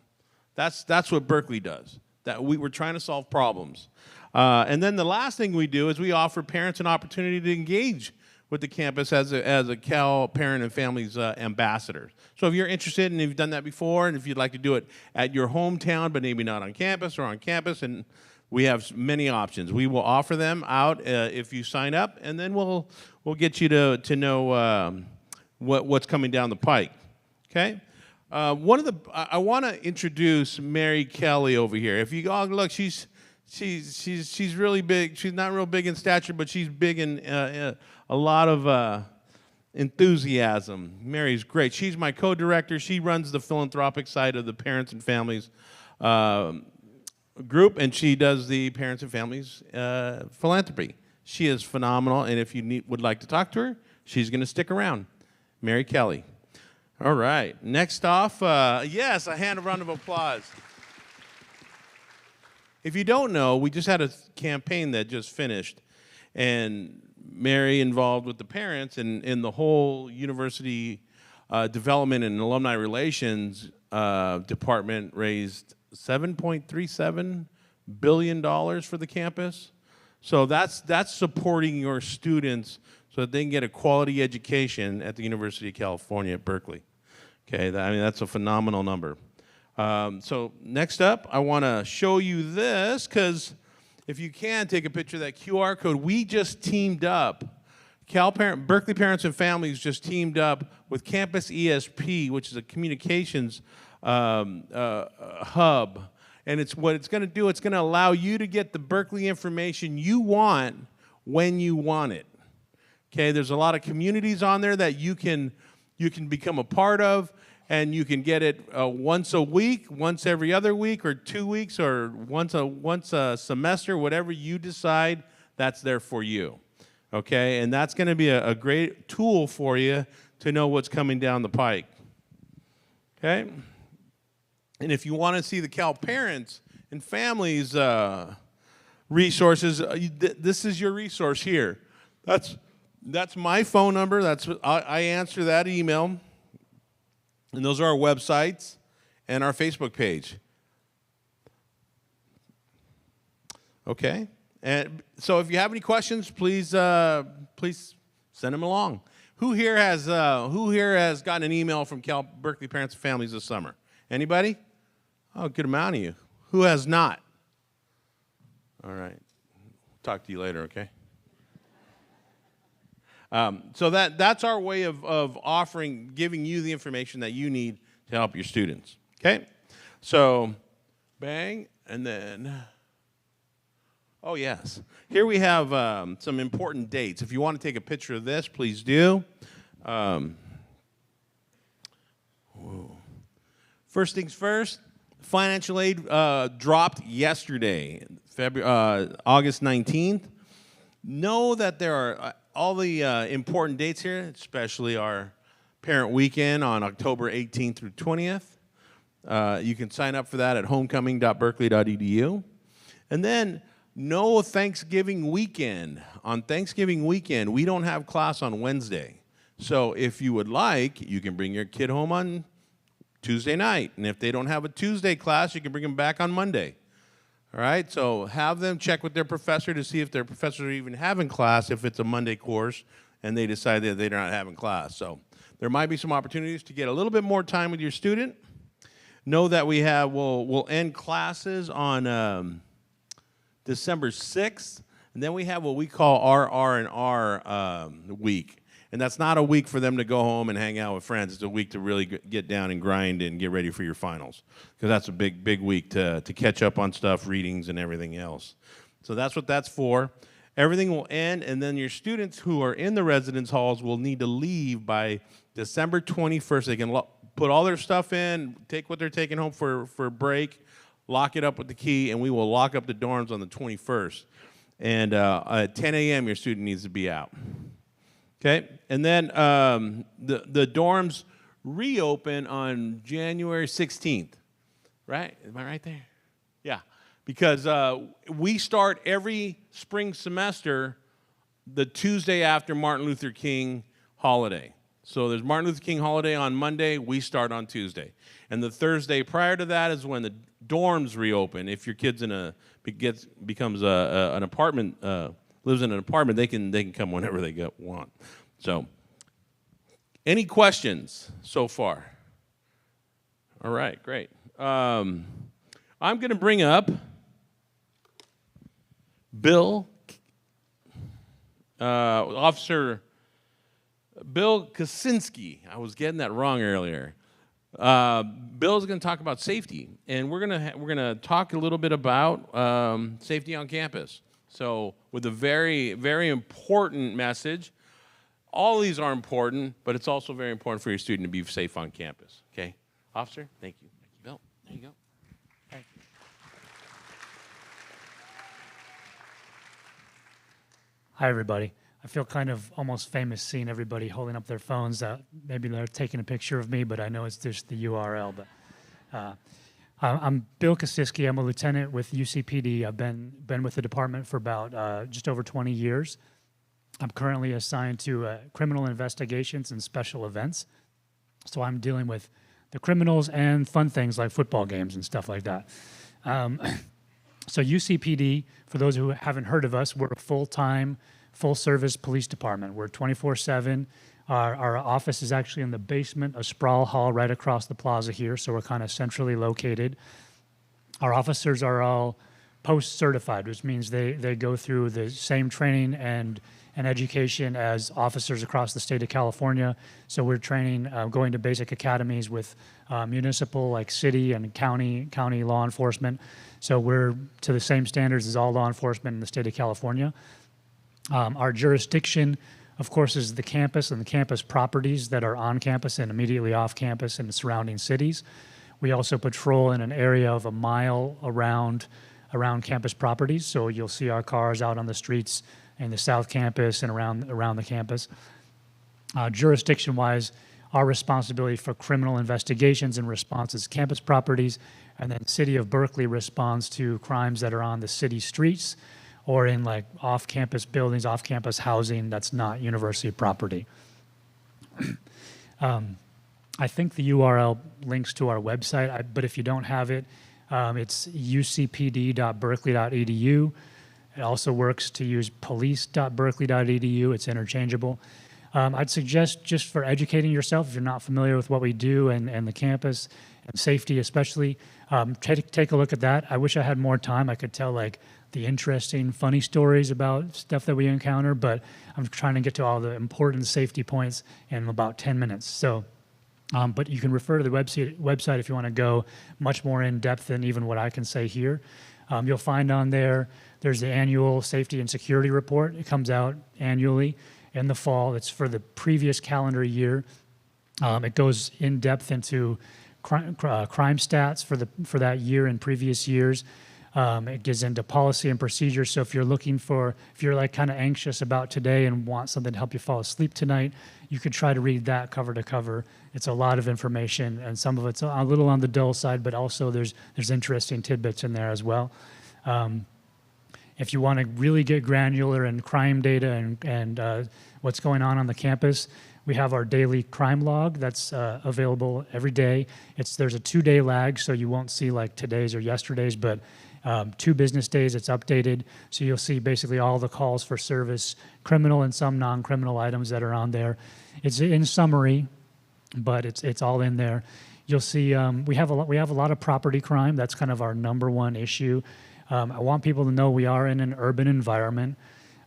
That's what Berkeley does. That we're trying to solve problems. And then the last thing we do is we offer parents an opportunity to engage with the campus as a Cal Parent and Families ambassador. So if you're interested and you've done that before, and if you'd like to do it at your hometown but maybe not on campus, or on campus, and we have many options. We will offer them out if you sign up, and then we'll get you to know what's coming down the pike. Okay. I want to introduce Mary Kelly over here. If you look, she's really big. She's not real big in stature, but she's big in a lot of enthusiasm. Mary's great. She's my co-director. She runs the philanthropic side of the Parents and Families group, and she does the Parents and Families philanthropy. She is phenomenal, and if you would like to talk to her, she's going to stick around. Mary Kelly. All right. Next off, yes, a round of applause. If you don't know, we just had a campaign that just finished, and Mary, involved with the parents and in the whole university development and alumni relations department, raised $7.37 billion for the campus. So that's supporting your students so that they can get a quality education at the University of California at Berkeley. Okay, I mean, that's a phenomenal number. So next up, I want to show you this, because if you can, take a picture of that QR code. We just teamed up. Berkeley Parents and Families just teamed up with Campus ESP, which is a communications hub. And what it's going to do, it's going to allow you to get the Berkeley information you want when you want it. Okay, there's a lot of communities on there that you can become a part of, and you can get it once a week, once every other week, or 2 weeks, or once a semester, whatever you decide, that's there for you. Okay, and that's going to be a great tool for you to know what's coming down the pike. Okay, and if you want to see the Cal Parents and Families resources, this is your resource here. That's my phone number. I answer that email, and those are our websites and our Facebook page. Okay. And so if you have any questions, please send them along. Who here has gotten an email from Berkeley Parents and Families this summer? Anybody? Oh, good amount of you. Who has not? All right. Talk to you later, okay? So that's our way of giving you the information that you need to help your students, okay? So, bang, and then... Oh, yes. Here we have some important dates. If you want to take a picture of this, please do. First things first, financial aid dropped yesterday, August 19th. Know that there are all the important dates here, especially our parent weekend on October 18th through 20th. You can sign up for that at homecoming.berkeley.edu. And then... no Thanksgiving weekend. On Thanksgiving weekend, we don't have class on Wednesday. So if you would like, you can bring your kid home on Tuesday night. And if they don't have a Tuesday class, you can bring them back on Monday. All right? So have them check with their professor to see if their professor are even having class if it's a Monday course and they decide that they're not having class. So there might be some opportunities to get a little bit more time with your student. Know that we'll end classes on... December 6th, and then we have what we call our R&R week. And that's not a week for them to go home and hang out with friends. It's a week to really get down and grind and get ready for your finals, because that's a big week to catch up on stuff, readings, and everything else. So that's what that's for. Everything will end, and then your students who are in the residence halls will need to leave by December 21st. They can put all their stuff in, take what they're taking home for a break, lock it up with the key, and we will lock up the dorms on the 21st. And at 10 a.m., your student needs to be out. Okay? And then the dorms reopen on January 16th. Right? Am I right there? Yeah. Because we start every spring semester the Tuesday after Martin Luther King holiday. So there's Martin Luther King holiday on Monday. We start on Tuesday. And the Thursday prior to that is when the dorms reopen. If your kid's becomes an apartment, lives in an apartment, they can come whenever they want. So, any questions so far? All right, great. I'm going to bring up Bill, Officer Bill Kaczynski. I was getting that wrong earlier. Bill's going to talk about safety, and we're gonna talk a little bit about safety on campus. So, with a very, very important message. All these are important, but it's also very important for your student to be safe on campus. Okay, Officer, thank you. Thank you, Bill. There you go. Thank you. Hi, everybody. I feel kind of almost famous seeing everybody holding up their phones. Maybe they're taking a picture of me, but I know it's just the URL. But I'm Bill Kaczynski. I'm a lieutenant with UCPD. I've been with the department for about just over 20 years. I'm currently assigned to criminal investigations and special events. So I'm dealing with the criminals and fun things like football games and stuff like that. So UCPD, for those who haven't heard of us, we're a full-time, full-service police department. We're 24/7. Our office is actually in the basement of Sproul Hall right across the plaza here, so we're kind of centrally located. Our officers are all post-certified, which means they go through the same training and education as officers across the state of California. So we're training, going to basic academies with municipal, like city and county law enforcement. So we're to the same standards as all law enforcement in the state of California. Our jurisdiction, of course, is the campus and the campus properties that are on campus and immediately off campus in the surrounding cities. We also patrol in an area of a mile around campus properties. So you'll see our cars out on the streets in the South Campus and around the campus. Jurisdiction-wise, our responsibility for criminal investigations and responses campus properties, and then City of Berkeley responds to crimes that are on the city streets or in like off-campus buildings, off-campus housing that's not university property. I think the URL links to our website, but if you don't have it, it's ucpd.berkeley.edu. It also works to use police.berkeley.edu. It's interchangeable. I'd suggest, just for educating yourself, if you're not familiar with what we do and the campus and safety especially, take a look at that. I wish I had more time. I could tell like the interesting, funny stories about stuff that we encounter, but I'm trying to get to all the important safety points in about 10 minutes. So, but you can refer to the website if you want to go much more in depth than even what I can say here. You'll find on there's the annual safety and security report. It comes out annually in the fall. It's for the previous calendar year. It goes in depth into crime stats for that year and previous years. It gets into policy and procedures. So if you're like kind of anxious about today and want something to help you fall asleep tonight, you could try to read that cover to cover. It's a lot of information, and some of it's a little on the dull side, but also there's interesting tidbits in there as well. If you want to really get granular in crime data and what's going on the campus, we have our daily crime log that's available every day. There's a 2-day lag, so you won't see like today's or yesterday's, but 2 business days it's updated. So you'll see basically all the calls for service, criminal and some non-criminal items that are on there. It's in summary, but it's all in there. You'll see we have a lot of property crime. That's kind of our number one issue. I want people to know we are in an urban environment,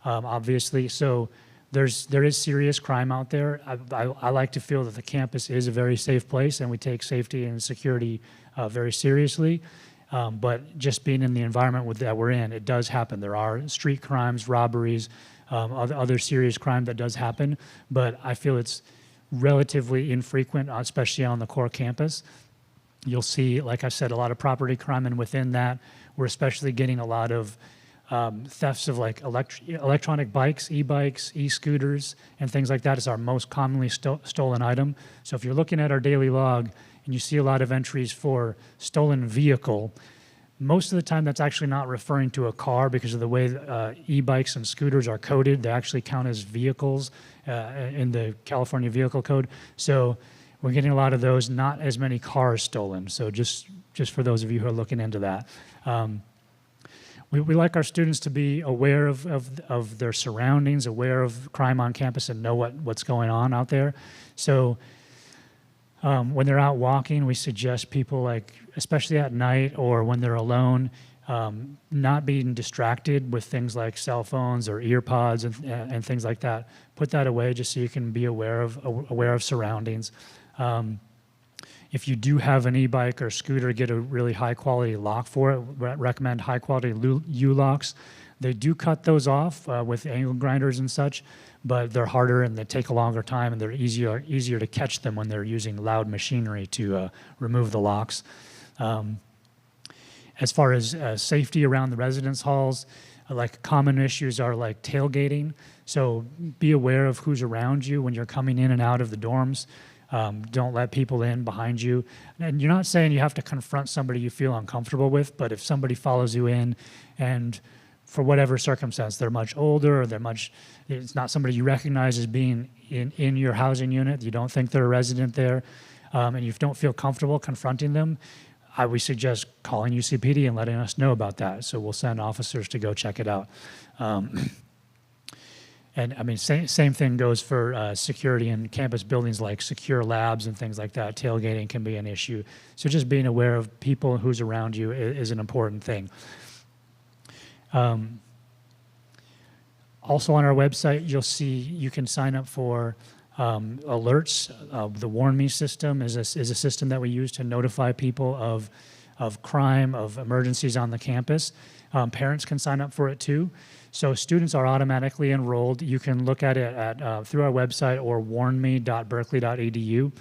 obviously. So there is serious crime out there. I like to feel that the campus is a very safe place, and we take safety and security very seriously. But just being in the environment that we're in, it does happen. There are street crimes, robberies, other serious crime that does happen. But I feel it's relatively infrequent, especially on the core campus. You'll see, like I said, a lot of property crime, and within that, we're especially getting a lot of thefts of like electronic bikes, e-bikes, e-scooters, and things like that is our most commonly stolen item. So if you're looking at our daily log and you see a lot of entries for stolen vehicle, most of the time that's actually not referring to a car because of the way e-bikes and scooters are coded. They actually count as vehicles in the California Vehicle Code. So we're getting a lot of those, not as many cars stolen. So just for those of you who are looking into that. We like our students to be aware of their surroundings, aware of crime on campus, and know what's going on out there. So when they're out walking, we suggest people, like, especially at night or when they're alone, not being distracted with things like cell phones or ear pods and things like that. Put that away just so you can be aware of surroundings. If you do have an e-bike or scooter, get a really high-quality lock for it. Recommend high-quality U-locks. They do cut those off with angle grinders and such, but they're harder and they take a longer time, and they're easier to catch them when they're using loud machinery to remove the locks. As far as safety around the residence halls, like common issues are like tailgating. So be aware of who's around you when you're coming in and out of the dorms. Don't let people in behind you. And you're not saying you have to confront somebody you feel uncomfortable with, but if somebody follows you in and for whatever circumstance, they're much older or it's not somebody you recognize as being in your housing unit, you don't think they're a resident there, and you don't feel comfortable confronting them, I would suggest calling UCPD and letting us know about that. So we'll send officers to go check it out. And I mean, same thing goes for security in campus buildings like secure labs and things like that. Tailgating can be an issue. So just being aware of people who's around you is an important thing. Also on our website, you'll see you can sign up for alerts. The Warn Me system is a system that we use to notify people of crime, of emergencies on the campus. Parents can sign up for it too. So students are automatically enrolled. You can look at it through our website or warnme.berkeley.edu.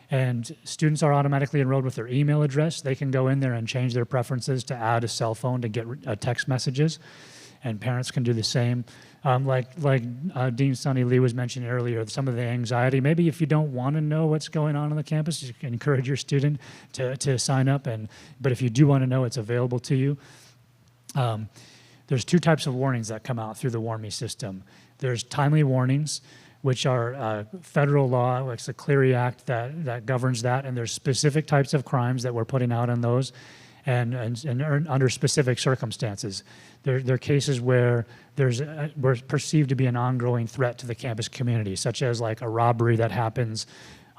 And students are automatically enrolled with their email address. They can go in there and change their preferences to add a cell phone to get text messages. And parents can do the same. Like Dean Sonny Lee was mentioning earlier, some of the anxiety. Maybe if you don't want to know what's going on the campus, you can encourage your student to sign up. But if you do want to know, it's available to you. There's two types of warnings that come out through the Warn Me system. There's timely warnings, which are federal law, it's the Clery Act that governs that, and there's specific types of crimes that we're putting out on those, and under specific circumstances. There are cases where we're perceived to be an ongoing threat to the campus community, such as like a robbery that happens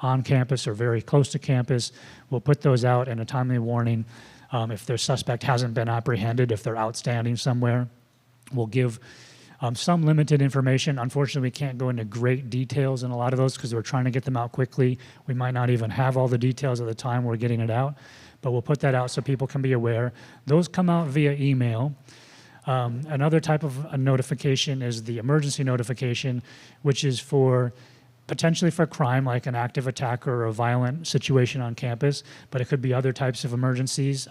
on campus or very close to campus. We'll put those out in a timely warning. If their suspect hasn't been apprehended, if they're outstanding somewhere, we'll give some limited information. Unfortunately, we can't go into great details in a lot of those because we're trying to get them out quickly. We might not even have all the details at the time we're getting it out, but we'll put that out so people can be aware. Those come out via email. Another type of a notification is the emergency notification, which is potentially for crime, like an active attack or a violent situation on campus, but it could be other types of emergencies,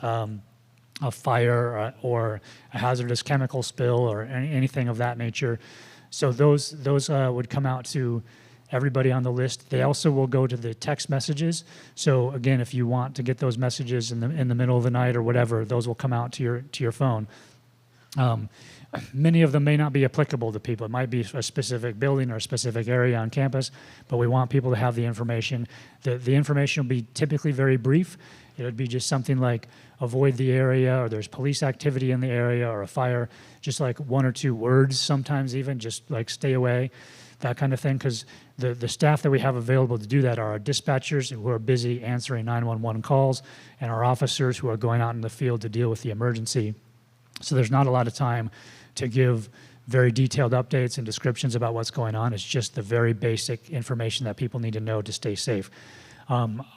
a fire or a hazardous chemical spill or anything of that nature. So those would come out to everybody on the list. They also will go to the text messages. So again, if you want to get those messages in the middle of the night or whatever, those will come out to your phone. Many of them may not be applicable to people. It might be a specific building or a specific area on campus, but we want people to have the information. The information will be typically very brief. It would be just something like avoid the area, or there's police activity in the area, or a fire, just like one or two words sometimes even, just like stay away, that kind of thing, because the staff that we have available to do that are our dispatchers who are busy answering 911 calls and our officers who are going out in the field to deal with the emergency. So there's not a lot of time to give very detailed updates and descriptions about what's going on. It's just the very basic information that people need to know to stay safe.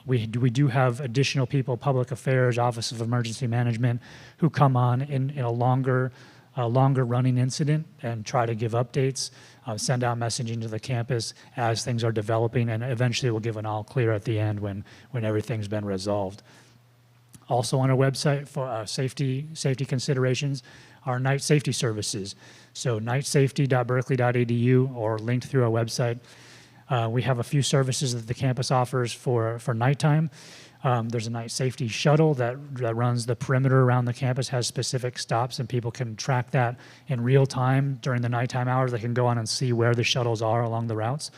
We do have additional people, public affairs, Office of Emergency Management, who come on in a longer running incident and try to give updates, send out messaging to the campus as things are developing, and eventually we'll give an all clear at the end when everything's been resolved. Also on our website for safety considerations are night safety services. So nightsafety.berkeley.edu or linked through our website. We have a few services that the campus offers for nighttime. There's a night safety shuttle that runs the perimeter around the campus, has specific stops, and people can track that in real time during the nighttime hours. They can go on and see where the shuttles are along the routes.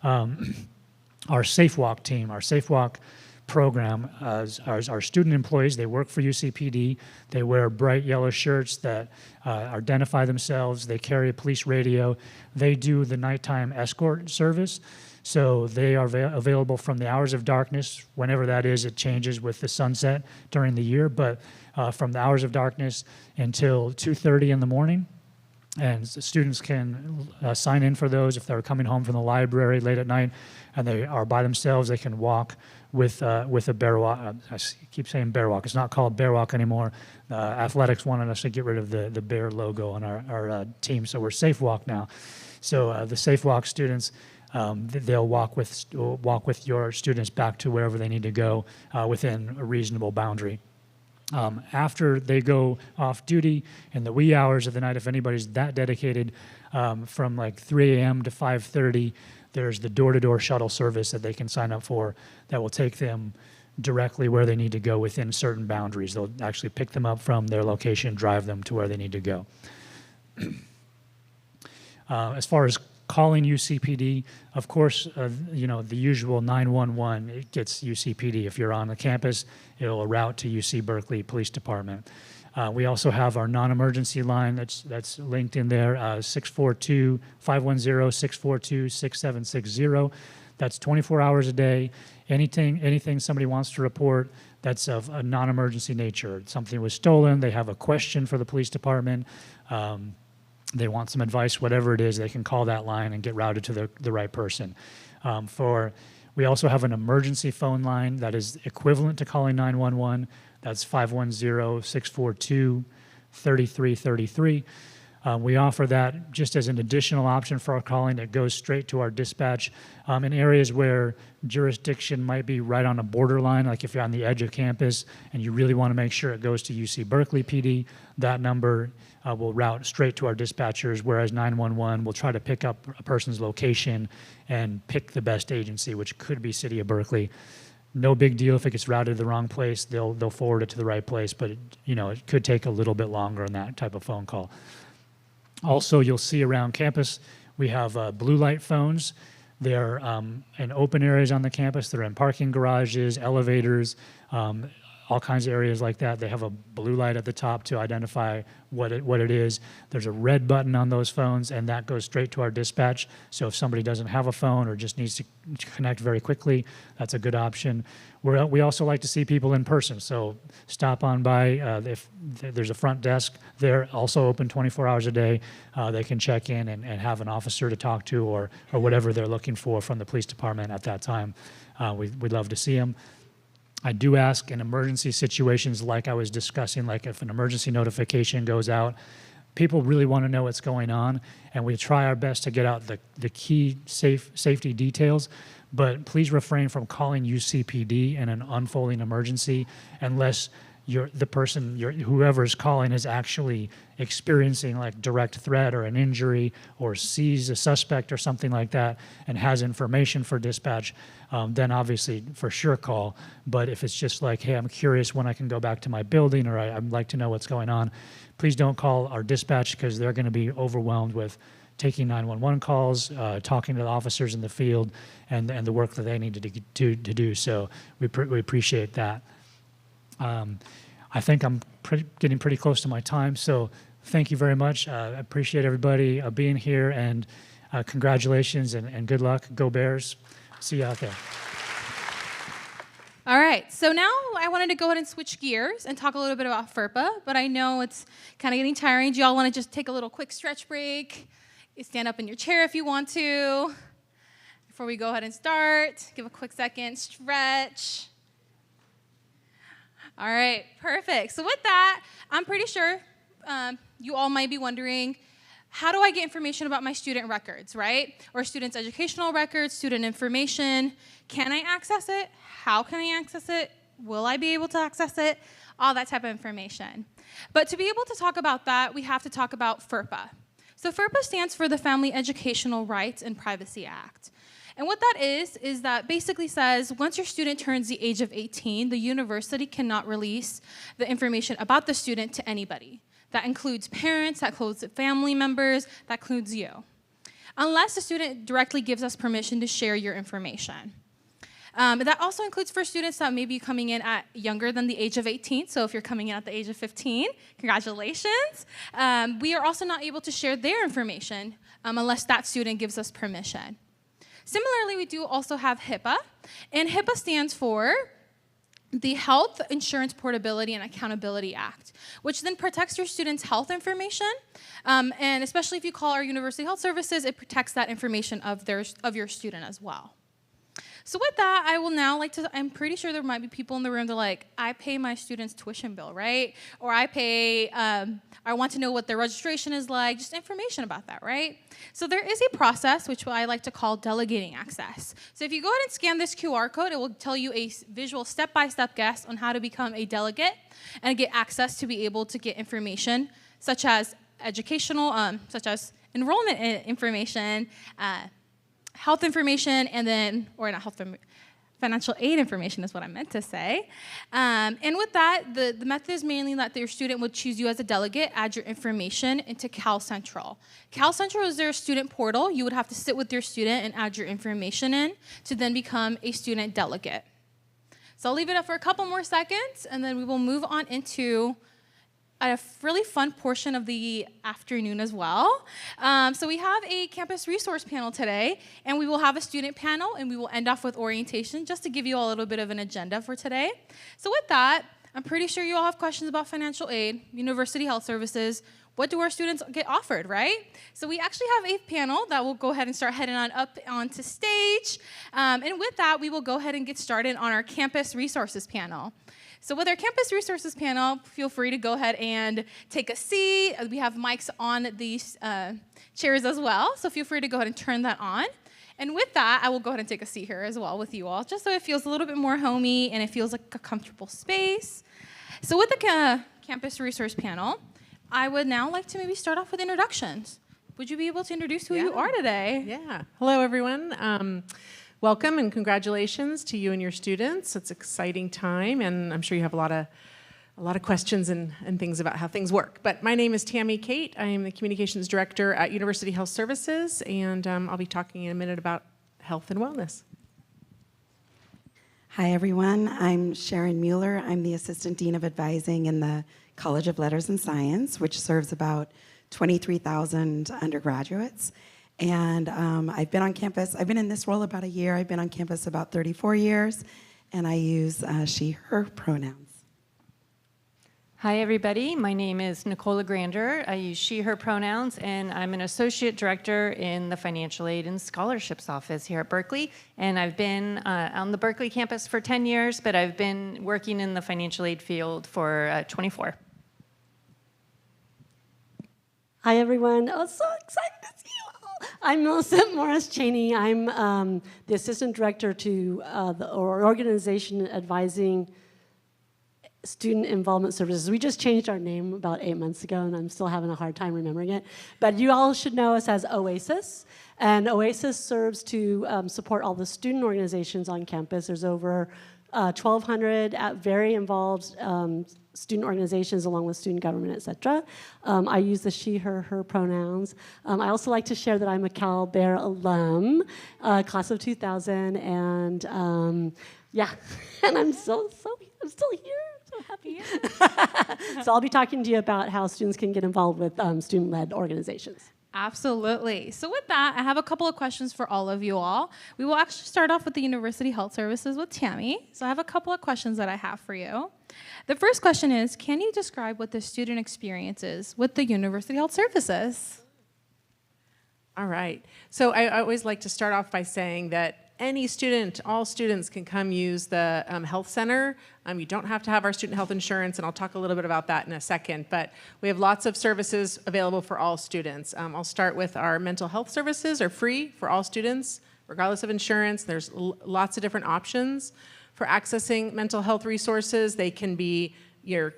Our Safe Walk team, our Safe Walk program, our student employees, they work for UCPD. They wear bright yellow shirts that identify themselves. They carry a police radio. They do the nighttime escort service. So they are available from the hours of darkness, whenever that is. It changes with the sunset during the year, but from the hours of darkness until 2:30 in the morning. And the students can sign in for those if they're coming home from the library late at night and they are by themselves. They can walk with a bear walk. I keep saying bear walk. It's not called bear walk anymore. Athletics wanted us to get rid of the bear logo on our team, so we're Safe Walk now. So the Safe Walk students, they'll walk with your students back to wherever they need to go within a reasonable boundary. After they go off duty in the wee hours of the night, if anybody's that dedicated, from like 3 a.m. to 5:30, there's the door-to-door shuttle service that they can sign up for that will take them directly where they need to go within certain boundaries. They'll actually pick them up from their location, drive them to where they need to go. As far as calling UCPD, of course, the usual 911, it gets UCPD. If you're on the campus, it'll route to UC Berkeley Police Department. We also have our non-emergency line that's linked in there, 510-642-6760. That's 24 hours a day. Anything somebody wants to report that's of a non-emergency nature. Something was stolen, they have a question for the police department, they want some advice, whatever it is, they can call that line and get routed to the right person. We also have an emergency phone line that is equivalent to calling 911. That's 510-642-3333. We offer that just as an additional option for our calling. It goes straight to our dispatch in areas where jurisdiction might be right on a borderline, like if you're on the edge of campus and you really want to make sure it goes to UC Berkeley PD, that number will route straight to our dispatchers, whereas 911 will try to pick up a person's location and pick the best agency, which could be City of Berkeley. No big deal if it gets routed to the wrong place. They'll forward it to the right place, but it could take a little bit longer on that type of phone call. Also, you'll see around campus, we have blue light phones. They're in open areas on the campus. They're in parking garages, elevators, all kinds of areas like that. They have a blue light at the top to identify what it is. There's a red button on those phones, and that goes straight to our dispatch. So if somebody doesn't have a phone or just needs to connect very quickly, that's a good option. We also like to see people in person, so stop on by. If there's a front desk, they're also open 24 hours a day. They can check in and have an officer to talk to or whatever they're looking for from the police department at that time. We'd love to see them. I do ask in emergency situations like I was discussing, like if an emergency notification goes out, people really want to know what's going on, and we try our best to get out the key safety details, but please refrain from calling UCPD in an unfolding emergency unless whoever is calling is actually experiencing like direct threat or an injury or sees a suspect or something like that and has information for dispatch, then obviously for sure call. But if it's just like, hey, I'm curious when I can go back to my building or I'd like to know what's going on, please don't call our dispatch because they're going to be overwhelmed with taking 911 calls, talking to the officers in the field, and the work that they need to do. So we appreciate that. I think I'm getting pretty close to my time, so thank you very much. I appreciate everybody being here, and congratulations and good luck. Go Bears. See you out there. All right, so now I wanted to go ahead and switch gears and talk a little bit about FERPA, but I know it's kind of getting tiring. Do y'all want to just take a little quick stretch break? You stand up in your chair if you want to. Before we go ahead and start, give a quick second, stretch. All right, perfect. So with that, I'm pretty sure you all might be wondering, how do I get information about my student records, right? Or students' educational records, student information. Can I access it? How can I access it? Will I be able to access it? All that type of information. But to be able to talk about that, we have to talk about FERPA. So FERPA stands for the Family Educational Rights and Privacy Act. And what that is that basically says once your student turns the age of 18, the university cannot release the information about the student to anybody. That includes parents, that includes family members, that includes you. Unless the student directly gives us permission to share your information. That also includes for students that may be coming in at younger than the age of 18. So if you're coming in at the age of 15, congratulations. We are also not able to share their information unless that student gives us permission. Similarly, we do also have HIPAA, and HIPAA stands for the Health Insurance Portability and Accountability Act, which then protects your students' health information, and especially if you call our University Health Services, it protects that information of your student as well. So with that, I will now I'm pretty sure there might be people in the room that are like, I pay my student's tuition bill, right? Or I want to know what their registration is like, just information about that, right? So there is a process, which I like to call delegating access. So if you go ahead and scan this QR code, it will tell you a visual step-by-step guide on how to become a delegate and get access to be able to get information, such as educational, such as enrollment information, health information, and then, or not health, financial aid information is what I meant to say. And with that, the method is mainly that your student would choose you as a delegate, add your information into Cal Central. Cal Central is their student portal. You would have to sit with your student and add your information in to then become a student delegate. So I'll leave it up for a couple more seconds, and then we will move on into a really fun portion of the afternoon as well. So we have a campus resource panel today, and we will have a student panel, and we will end off with orientation just to give you a little bit of an agenda for today. So with that, I'm pretty sure you all have questions about financial aid, university health services. What do our students get offered, right? So we actually have a panel that will go ahead and start heading on up onto stage. And with that, we will go ahead and get started on our campus resources panel. So with our campus resources panel, feel free to go ahead and take a seat. We have mics on these chairs as well, so feel free to go ahead and turn that on. And with that, I will go ahead and take a seat here as well with you all, just so it feels a little bit more homey and it feels like a comfortable space. So with the campus resource panel, I would now like to maybe start off with introductions. Would you be able to introduce who you are today? Yeah. Hello, everyone. Welcome and congratulations to you and your students. It's an exciting time, and I'm sure you have a lot of questions and things about how things work. But my name is Tammy Kate. I am the Communications Director at University Health Services, and I'll be talking in a minute about health and wellness. Hi, everyone. I'm Sharon Mueller. I'm the Assistant Dean of Advising in the College of Letters and Science, which serves about 23,000 undergraduates. And I've been on campus, I've been in this role about a year. I've been on campus about 34 years, and I use she, her pronouns. Hi, everybody. My name is Nicola Grander. I use she, her pronouns, and I'm an associate director in the Financial Aid and Scholarships Office here at Berkeley. And I've been on the Berkeley campus for 10 years, but I've been working in the financial aid field for 24. Hi, everyone. Oh, so excited to see you all. I'm Melissa Morris Cheney. I'm the assistant director to the organization advising student involvement services. We just changed our name about 8 months ago, and I'm still having a hard time remembering it. But you all should know us as OASIS. And OASIS serves to support all the student organizations on campus. There's over 1,200 very involved student organizations along with student government, et cetera. I use the she, her pronouns. I also like to share that I'm a Cal Bear alum, class of 2000, and yeah, and I'm still here. So happy. So I'll be talking to you about how students can get involved with student-led organizations. Absolutely. So with that, I have a couple of questions for all of you all. We will actually start off with the University Health Services with Tammy. So I have a couple of questions that I have for you. The first question is, can you describe what the student experience is with the University Health Services? All right. So I always like to start off by saying that any student, all students can come use the health center. You don't have to have our student health insurance, and I'll talk a little bit about that in a second, but we have lots of services available for all students. I'll start with our mental health services are free for all students, regardless of insurance. There's lots of different options for accessing mental health resources. They can be your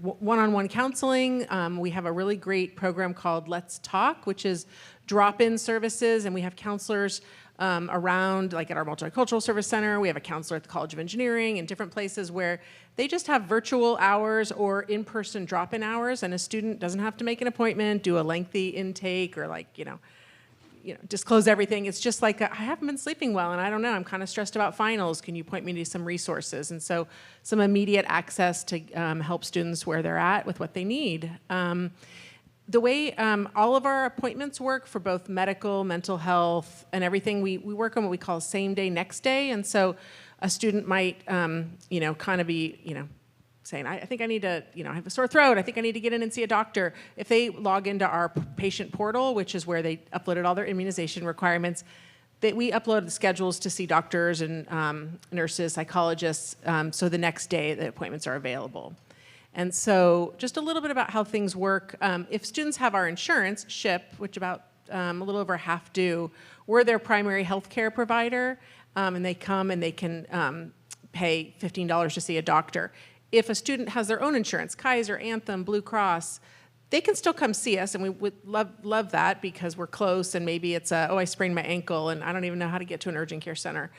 one-on-one counseling. We have a really great program called Let's Talk, which is drop-in services, and we have counselors around, like at our Multicultural Service Center. We have a counselor at the College of Engineering and different places where they just have virtual hours or in-person drop-in hours, and a student doesn't have to make an appointment, do a lengthy intake, or disclose everything. It's just like, I haven't been sleeping well, and I don't know, I'm kind of stressed about finals. Can you point me to some resources? And so some immediate access to help students where they're at with what they need. The way all of our appointments work for both medical, mental health, and everything, we work on what we call same day, next day. And so a student might, kind of be, saying, I think I need to, I have a sore throat. I think I need to get in and see a doctor. If they log into our patient portal, which is where they uploaded all their immunization requirements, we upload the schedules to see doctors and nurses, psychologists, so the next day the appointments are available. And so just a little bit about how things work. If students have our insurance, SHIP, which about a little over half do, we're their primary health care provider, and they come and they can pay $15 to see a doctor. If a student has their own insurance, Kaiser, Anthem, Blue Cross, they can still come see us, and we would love that because we're close, and maybe it's I sprained my ankle, and I don't even know how to get to an urgent care center.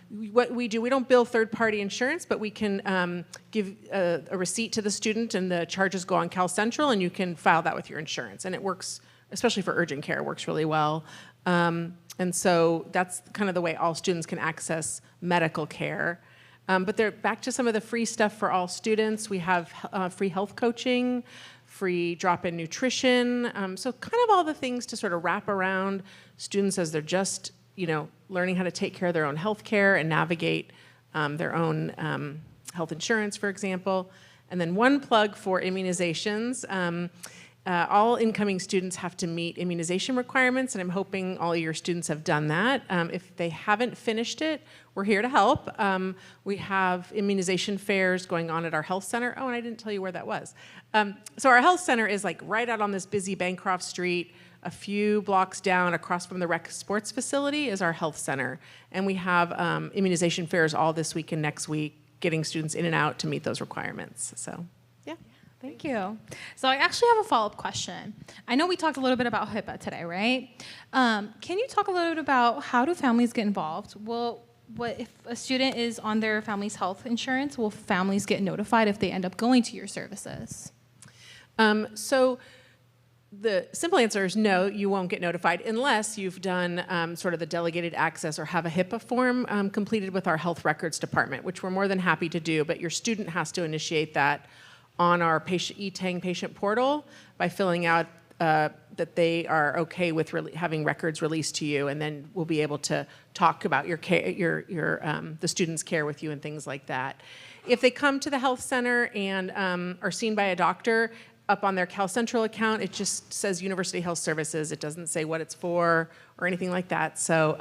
What we do, we don't bill third-party insurance, but we can give a receipt to the student, and the charges go on CalCentral, and you can file that with your insurance. And it works, especially for urgent care, works really well. And so that's kind of the way all students can access medical care. But they're back to some of the free stuff for all students. We have free health coaching, free drop-in nutrition. So kind of all the things to sort of wrap around students as they're just, learning how to take care of their own health care and navigate their own health insurance, for example. And then one plug for immunizations. All incoming students have to meet immunization requirements, and I'm hoping all your students have done that. If they haven't finished it, we're here to help. We have immunization fairs going on at our health center. Oh, and I didn't tell you where that was. So our health center is like right out on this busy Bancroft Street. A few blocks down across from the rec sports facility is our health center. And we have immunization fairs all this week and next week, getting students in and out to meet those requirements. So, yeah. Thank you. So I actually have a follow-up question. I know we talked a little bit about HIPAA today, right? Can you talk a little bit about how do families get involved? Well, what if a student is on their family's health insurance, will families get notified if they end up going to your services? So the simple answer is no, you won't get notified unless you've done sort of the delegated access or have a HIPAA form completed with our health records department, which we're more than happy to do, but your student has to initiate that on our eTang patient portal by filling out that they are okay with having records released to you, and then we'll be able to talk about your the student's care with you and things like that. If they come to the health center and are seen by a doctor, up on their CalCentral account, it just says University Health Services. It doesn't say what it's for or anything like that. So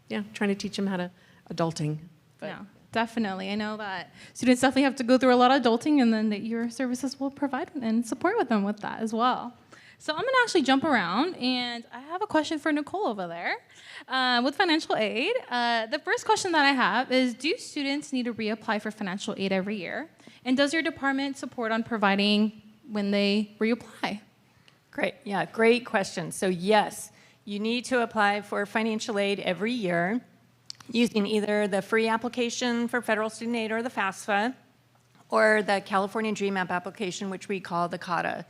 yeah, trying to teach them how to adulting. But. Yeah, definitely. I know that students definitely have to go through a lot of adulting, and then that your services will provide and support with them with that as well. So I'm gonna actually jump around, and I have a question for Nicole over there with financial aid. The first question that I have is, do students need to reapply for financial aid every year? And does your department support on providing when they reapply? Great, yeah, great question. So yes, you need to apply for financial aid every year using either the free application for federal student aid or the FAFSA, or the California Dream App application, which we call the CADA.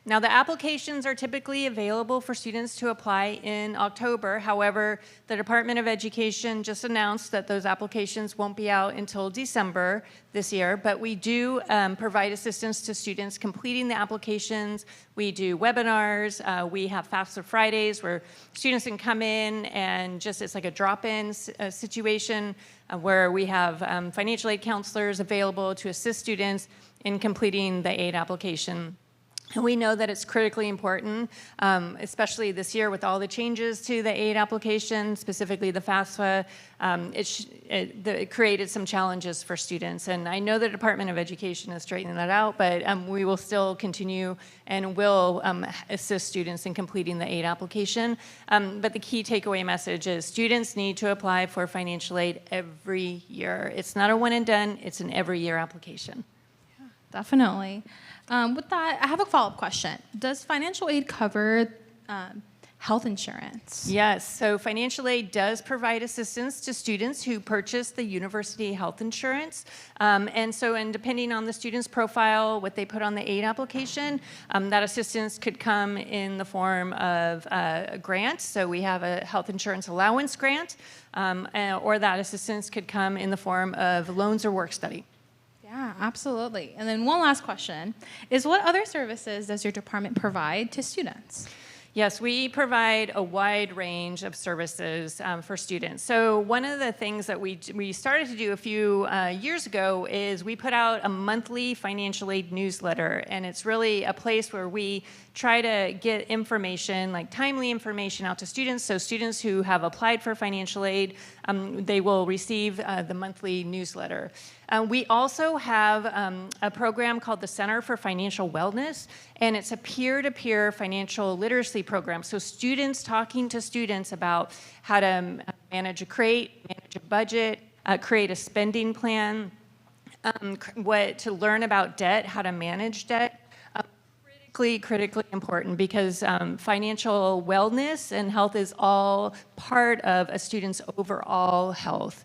Now, the applications are typically available for students to apply in October. However, the Department of Education just announced that those applications won't be out until December this year, but we do provide assistance to students completing the applications. We do webinars. We have FAFSA Fridays where students can come in and it's like a drop-in situation where we have financial aid counselors available to assist students in completing the aid application. And we know that it's critically important, especially this year with all the changes to the aid application, specifically the FAFSA. It created some challenges for students. And I know the Department of Education is straightening that out, but we will still continue and will assist students in completing the aid application. But the key takeaway message is students need to apply for financial aid every year. It's not a one and done, it's an every year application. Yeah, definitely. With that, I have a follow-up question. Does financial aid cover health insurance? Yes, so financial aid does provide assistance to students who purchase the university health insurance. And depending on the student's profile, what they put on the aid application, that assistance could come in the form of a grant. So we have a health insurance allowance grant, or that assistance could come in the form of loans or work study. Yeah, absolutely. And then one last question is, what other services does your department provide to students? Yes, we provide a wide range of services for students. So one of the things that we started to do a few years ago is we put out a monthly financial aid newsletter, and it's really a place where we try to get information, like timely information, out to students. So students who have applied for financial aid, they will receive the monthly newsletter. We also have a program called the Center for Financial Wellness, and it's a peer-to-peer financial literacy program. So students talking to students about how to manage a budget, create a spending plan, to learn about debt, how to manage debt. critically important because financial wellness and health is all part of a student's overall health.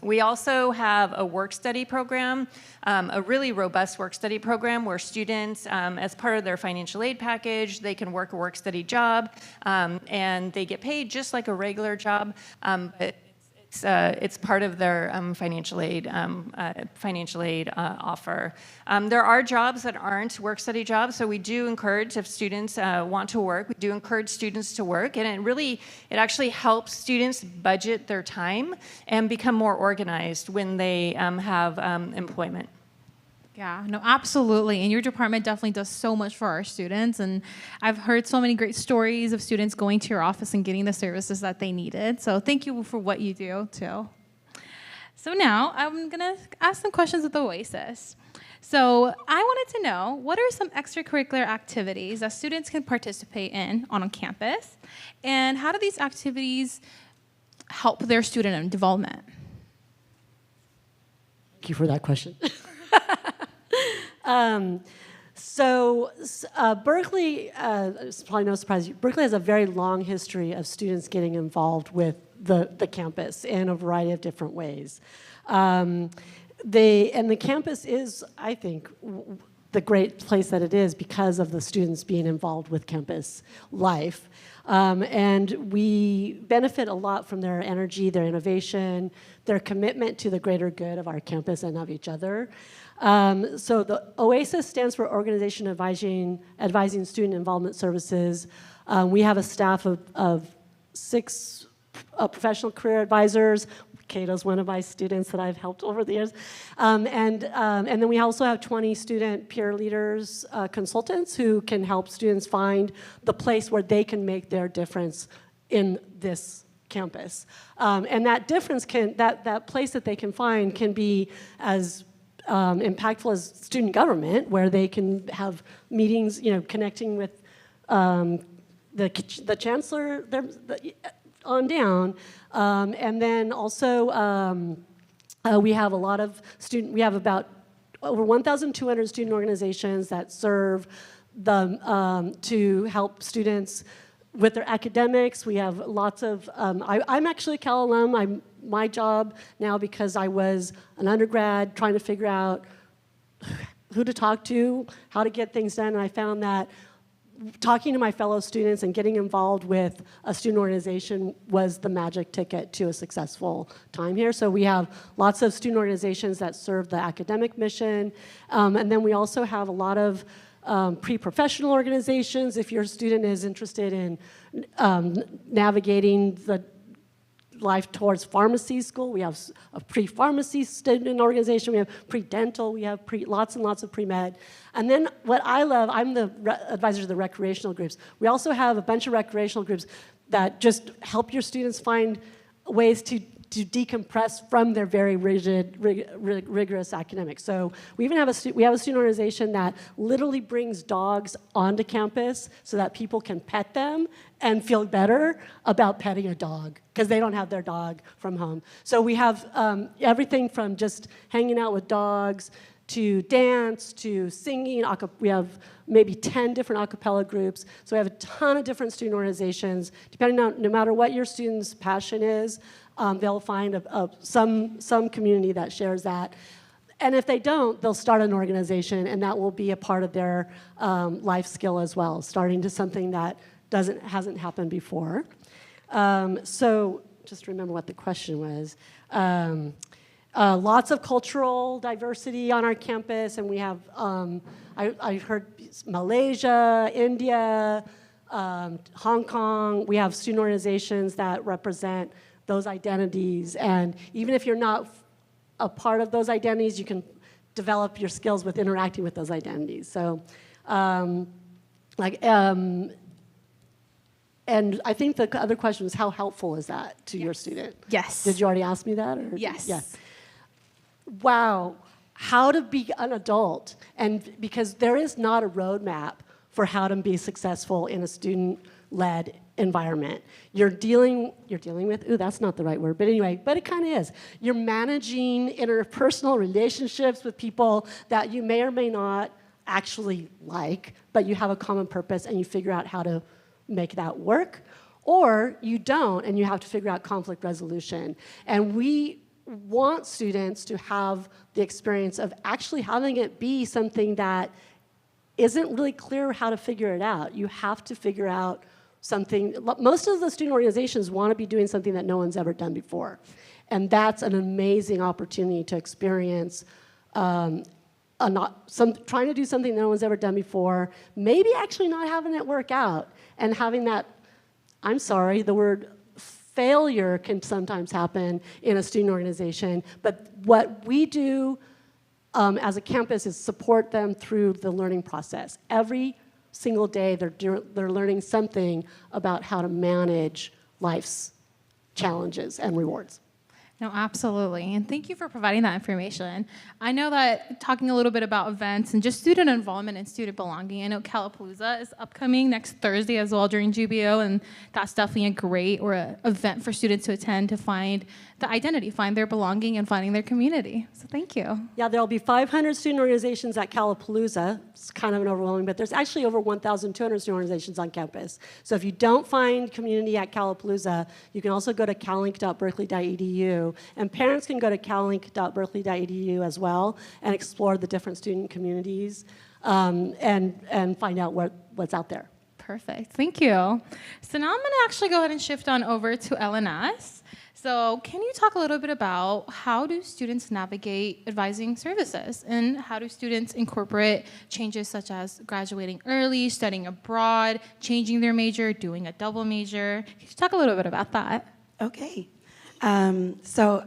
We also have a work-study program, a really robust work-study program where students, as part of their financial aid package, they can work a work-study job, and they get paid just like a regular job, but it's part of their financial aid offer. There are jobs that aren't work-study jobs, so we do encourage, if students want to work, we do encourage students to work, and it actually helps students budget their time and become more organized when they have employment. Yeah, no, absolutely. And your department definitely does so much for our students. And I've heard so many great stories of students going to your office and getting the services that they needed. So thank you for what you do, too. So now I'm going to ask some questions of the Oasis. So I wanted to know, what are some extracurricular activities that students can participate in on campus? And how do these activities help their student development? Thank you for that question. Berkeley, it's probably no surprise, Berkeley has a very long history of students getting involved with the campus in a variety of different ways. And the campus is, I think, the great place that it is because of the students being involved with campus life. And we benefit a lot from their energy, their innovation, their commitment to the greater good of our campus and of each other. So the OASIS stands for Organization Advising Student Involvement Services. We have a staff of 6 professional career advisors. Cato's one of my students that I've helped over the years. And then we also have 20 student peer leaders, consultants who can help students find the place where they can make their difference in this campus. And that difference that place that they can find can be as impactful as student government, where they can have meetings, connecting with the chancellor on down, and then also we have a lot of we have about over 1,200 student organizations that serve to help students with their academics. We have lots of, I'm actually a Cal alum. My job now, because I was an undergrad trying to figure out who to talk to, how to get things done, and I found that talking to my fellow students and getting involved with a student organization was the magic ticket to a successful time here. So we have lots of student organizations that serve the academic mission, and then we also have a lot of pre-professional organizations. If your student is interested in navigating the life towards pharmacy school, we have a pre-pharmacy student organization, we have pre-dental, we have lots and lots of pre-med. And then what I love, I'm the advisor to the recreational groups. We also have a bunch of recreational groups that just help your students find ways to decompress from their very rigid, rigorous academics. So we even have a student organization that literally brings dogs onto campus so that people can pet them and feel better about petting a dog because they don't have their dog from home. So we have everything from just hanging out with dogs to dance, to singing. We have maybe 10 different a cappella groups. So we have a ton of different student organizations. Depending on, no matter what your student's passion is, they'll find some community that shares that. And if they don't, they'll start an organization, and that will be a part of their life skill as well, starting to something that hasn't happened before. So just remember what the question was. Lots of cultural diversity on our campus, and we have, I heard Malaysia, India, Hong Kong. We have student organizations that represent those identities, and even if you're not a part of those identities, you can develop your skills with interacting with those identities. So, and I think the other question was, how helpful is that to your student? Yes. Did you already ask me that? Or? Yes. Yes. Wow, how to be an adult, and because there is not a roadmap for how to be successful in a student-led environment. You're dealing with, that's not the right word, but anyway, but it kind of is. You're managing interpersonal relationships with people that you may or may not actually like, but you have a common purpose and you figure out how to make that work, or you don't and you have to figure out conflict resolution. And we want students to have the experience of actually having it be something that isn't really clear how to figure it out. You have to figure out something. Most of the student organizations want to be doing something that no one's ever done before. And that's an amazing opportunity to experience trying to do something no one's ever done before, maybe actually not having it work out, and having that, I'm sorry, the word failure can sometimes happen in a student organization, but what we do as a campus is support them through the learning process. Every single day they're learning something about how to manage life's challenges and rewards. No, absolutely. And thank you for providing that information. I know that talking a little bit about events and just student involvement and student belonging, I know Calapalooza is upcoming next Thursday as well during GBO, and that's definitely a great event for students to attend to find the identity, find their belonging, and finding their community. So thank you. Yeah, there'll be 500 student organizations at Calapalooza. It's kind of an overwhelming, but there's actually over 1,200 student organizations on campus. So if you don't find community at Calapalooza, you can also go to calink.berkeley.edu, and parents can go to calink.berkeley.edu as well and explore the different student communities and find out what's out there. Perfect. Thank you. So now I'm going to actually go ahead and shift on over to LNS. So can you talk a little bit about how do students navigate advising services, and how do students incorporate changes such as graduating early, studying abroad, changing their major, doing a double major? Can you talk a little bit about that? Okay. So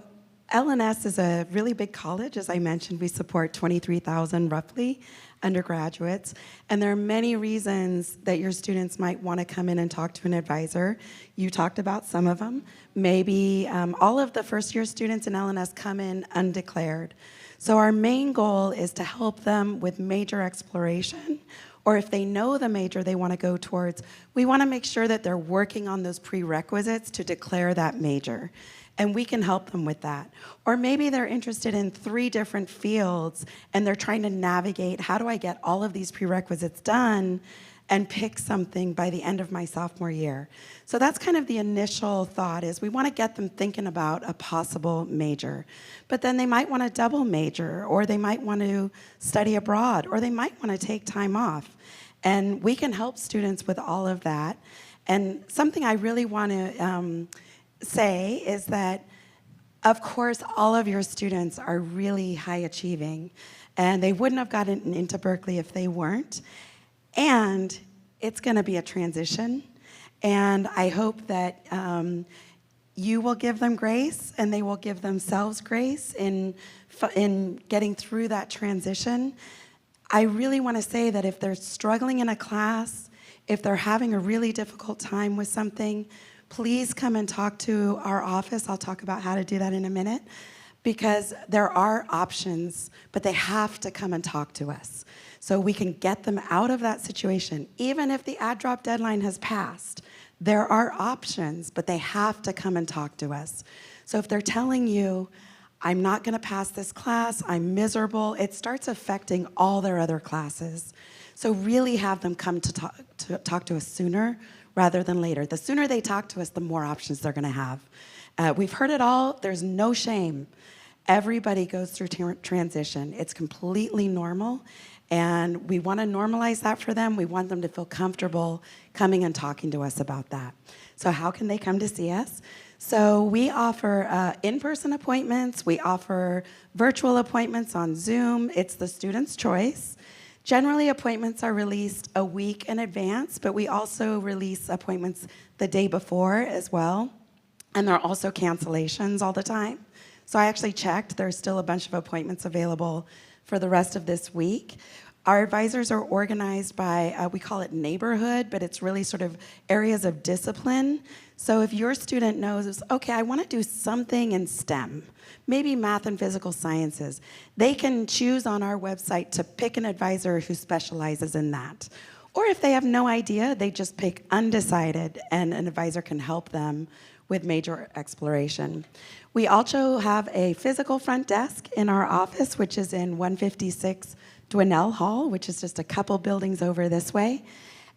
LNS is a really big college. As I mentioned, we support 23,000 roughly undergraduates, and there are many reasons that your students might want to come in and talk to an advisor. You talked about some of them. Maybe all of the first-year students in LNS come in undeclared. So our main goal is to help them with major exploration, or if they know the major they want to go towards, we want to make sure that they're working on those prerequisites to declare that major. And we can help them with that. Or maybe they're interested in 3 different fields and they're trying to navigate, how do I get all of these prerequisites done and pick something by the end of my sophomore year? So that's kind of the initial thought, is we want to get them thinking about a possible major. But then they might want to double major, or they might want to study abroad, or they might want to take time off. And we can help students with all of that. And something I really want to say is that, of course, all of your students are really high achieving, and they wouldn't have gotten into Berkeley if they weren't. And it's going to be a transition, and I hope that you will give them grace, and they will give themselves grace in getting through that transition. I really want to say that if they're struggling in a class, if they're having a really difficult time with something, please come and talk to our office. I'll talk about how to do that in a minute, because there are options, but they have to come and talk to us so we can get them out of that situation. Even if the add drop deadline has passed, there are options, but they have to come and talk to us. So if they're telling you, I'm not going to pass this class, I'm miserable, it starts affecting all their other classes. So really have them come to talk to us sooner rather than later. The sooner they talk to us, the more options they're going to have. We've heard it all. There's no shame. Everybody goes through transition. It's completely normal, and we want to normalize that for them. We want them to feel comfortable coming and talking to us about that. So how can they come to see us? So we offer in-person appointments. We offer virtual appointments on Zoom. It's the student's choice. Generally, appointments are released a week in advance, but we also release appointments the day before as well. And there are also cancellations all the time. So I actually checked. There's still a bunch of appointments available for the rest of this week. Our advisors are organized by, we call it neighborhood, but it's really sort of areas of discipline. So if your student knows, okay, I want to do something in STEM, maybe math and physical sciences, they can choose on our website to pick an advisor who specializes in that. Or if they have no idea, they just pick undecided, and an advisor can help them with major exploration. We also have a physical front desk in our office, which is in 156 Dwinell Hall, which is just a couple buildings over this way.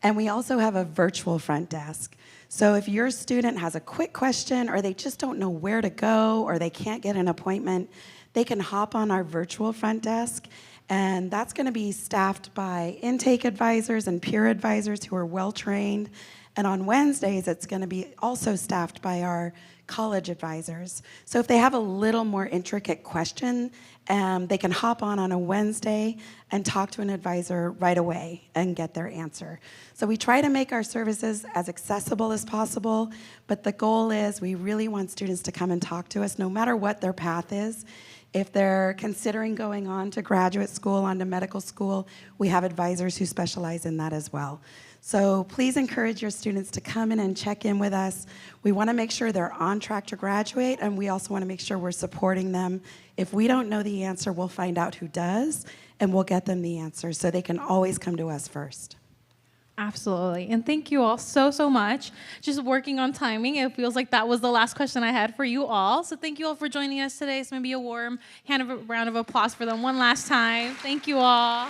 And we also have a virtual front desk. So if your student has a quick question, or they just don't know where to go, or they can't get an appointment, they can hop on our virtual front desk, and that's going to be staffed by intake advisors and peer advisors who are well-trained. And on Wednesdays, it's going to be also staffed by our college advisors. So if they have a little more intricate question, they can hop on a Wednesday and talk to an advisor right away and get their answer. So we try to make our services as accessible as possible, but the goal is we really want students to come and talk to us no matter what their path is. If they're considering going on to graduate school, on to medical school, we have advisors who specialize in that as well. So please encourage your students to come in and check in with us. We want to make sure they're on track to graduate, and we also want to make sure we're supporting them. If we don't know the answer, we'll find out who does, and we'll get them the answer, so they can always come to us first. Absolutely. And thank you all so, so much. Just working on timing. It feels like that was the last question I had for you all. So thank you all for joining us today. So maybe a warm round of applause for them one last time. Thank you all.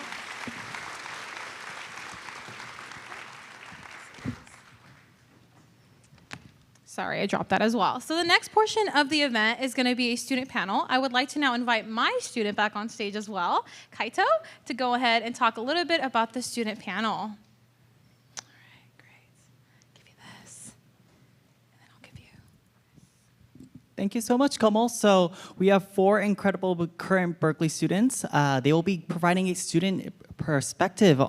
Sorry, I dropped that as well. So the next portion of the event is going to be a student panel. I would like to now invite my student back on stage as well, Kaito, to go ahead and talk a little bit about the student panel. All right, great. Give you this, and then I'll give you. Thank you so much, Komal. So we have 4 incredible current Berkeley students. They will be providing a student perspective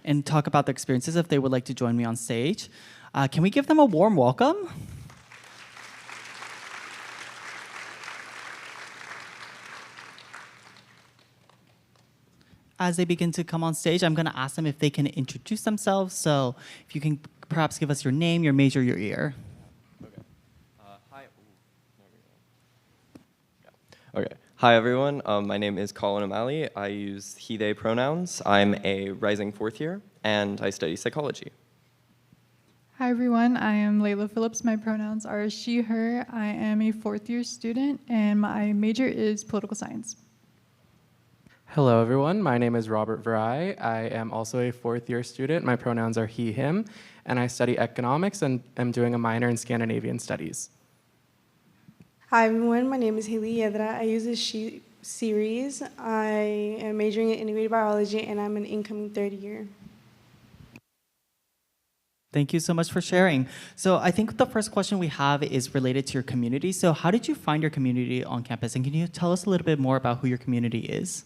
and talk about their experiences if they would like to join me on stage. Can we give them a warm welcome? As they begin to come on stage, I'm going to ask them if they can introduce themselves. So if you can perhaps give us your name, your major, your year. Okay. Hi. Okay. Hi, everyone. My name is Colin O'Malley. I use he, they pronouns. I'm a rising 4th year, and I study psychology. Hi, everyone. I am Layla Phillips. My pronouns are she, her. I am a 4th year student, and my major is political science. Hello, everyone. My name is Robert Verai. I am also a 4th year student. My pronouns are he, him, and I study economics and am doing a minor in Scandinavian studies. Hi, everyone. My name is Haley Yedra. I use the she series. I am majoring in integrated biology, and I'm an incoming 3rd year. Thank you so much for sharing. So I think the first question we have is related to your community. So how did you find your community on campus? And can you tell us a little bit more about who your community is?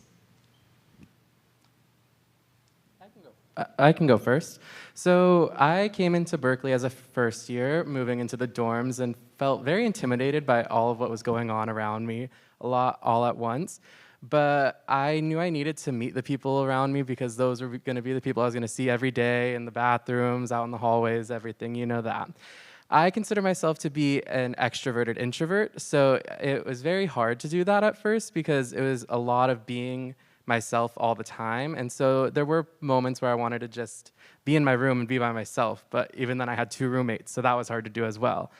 I can go first. So I came into Berkeley as a 1st year, moving into the dorms, and felt very intimidated by all of what was going on around me, all at once. But I knew I needed to meet the people around me because those were going to be the people I was going to see every day in the bathrooms, out in the hallways, everything, you know that. I consider myself to be an extroverted introvert, so it was very hard to do that at first because it was a lot of being myself all the time. And so there were moments where I wanted to just be in my room and be by myself, but even then I had 2 roommates, so that was hard to do as well.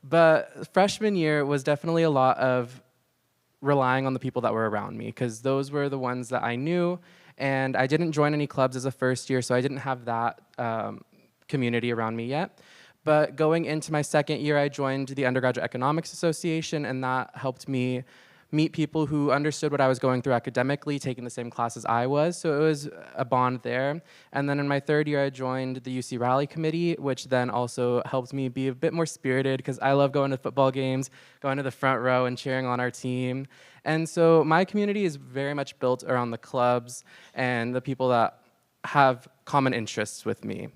But freshman year was definitely a lot of relying on the people that were around me because those were the ones that I knew, and I didn't join any clubs as a 1st year, so I didn't have that community around me yet. But going into my 2nd year, I joined the Undergraduate Economics Association, and that helped me meet people who understood what I was going through academically, taking the same classes I was, so it was a bond there. And then in my 3rd year, I joined the UC Rally Committee, which then also helped me be a bit more spirited, because I love going to football games, going to the front row and cheering on our team. And so my community is very much built around the clubs and the people that have common interests with me.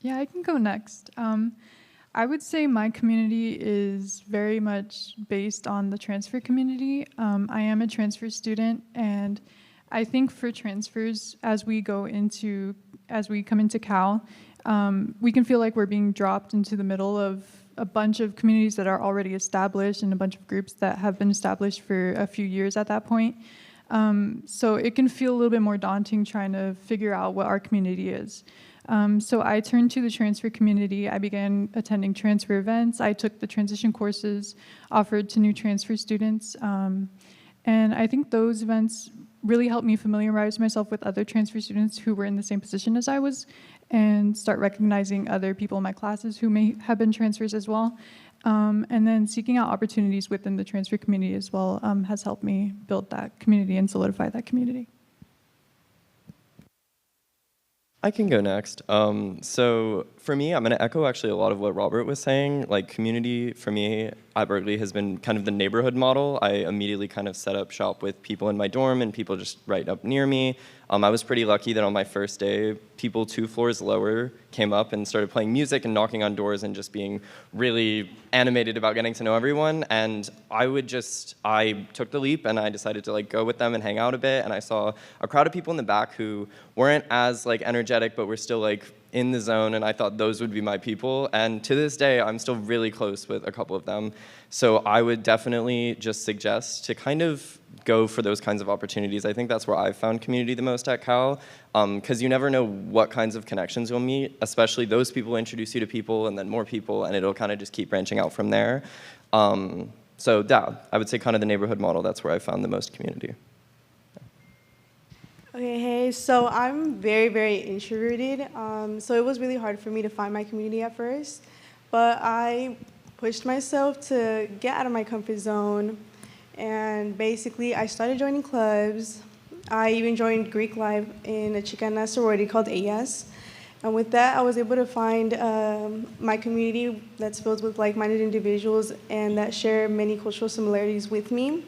Yeah, I can go next. I would say my community is very much based on the transfer community. I am a transfer student, and I think for transfers, as we come into Cal, we can feel like we're being dropped into the middle of a bunch of communities that are already established and a bunch of groups that have been established for a few years at that point. So it can feel a little bit more daunting trying to figure out what our community is. So I turned to the transfer community. I began attending transfer events. I took the transition courses offered to new transfer students. And I think those events really helped me familiarize myself with other transfer students who were in the same position as I was and start recognizing other people in my classes who may have been transfers as well. And then seeking out opportunities within the transfer community as well has helped me build that community and solidify that community. I can go next. So for me, I'm going to echo actually a lot of what Robert was saying. Like community for me at Berkeley has been kind of the neighborhood model. I immediately kind of set up shop with people in my dorm and people just right up near me. I was pretty lucky that on my first day, people 2 floors lower came up and started playing music and knocking on doors and just being really animated about getting to know everyone. And I took the leap and I decided to like go with them and hang out a bit. And I saw a crowd of people in the back who weren't as like energetic, but were still like in the zone. And I thought those would be my people. And to this day, I'm still really close with a couple of them. So I would definitely just suggest to kind of go for those kinds of opportunities. I think that's where I've found community the most at Cal, because you never know what kinds of connections you'll meet, especially those people introduce you to people and then more people, and it'll kind of just keep branching out from there. So yeah, I would say kind of the neighborhood model, that's where I found the most community. Okay, hey, so I'm very, very introverted. So it was really hard for me to find my community at first, but I pushed myself to get out of my comfort zone. And basically, I started joining clubs. I even joined Greek Life in a Chicana sorority called AS. And with that, I was able to find my community that's filled with like-minded individuals and that share many cultural similarities with me.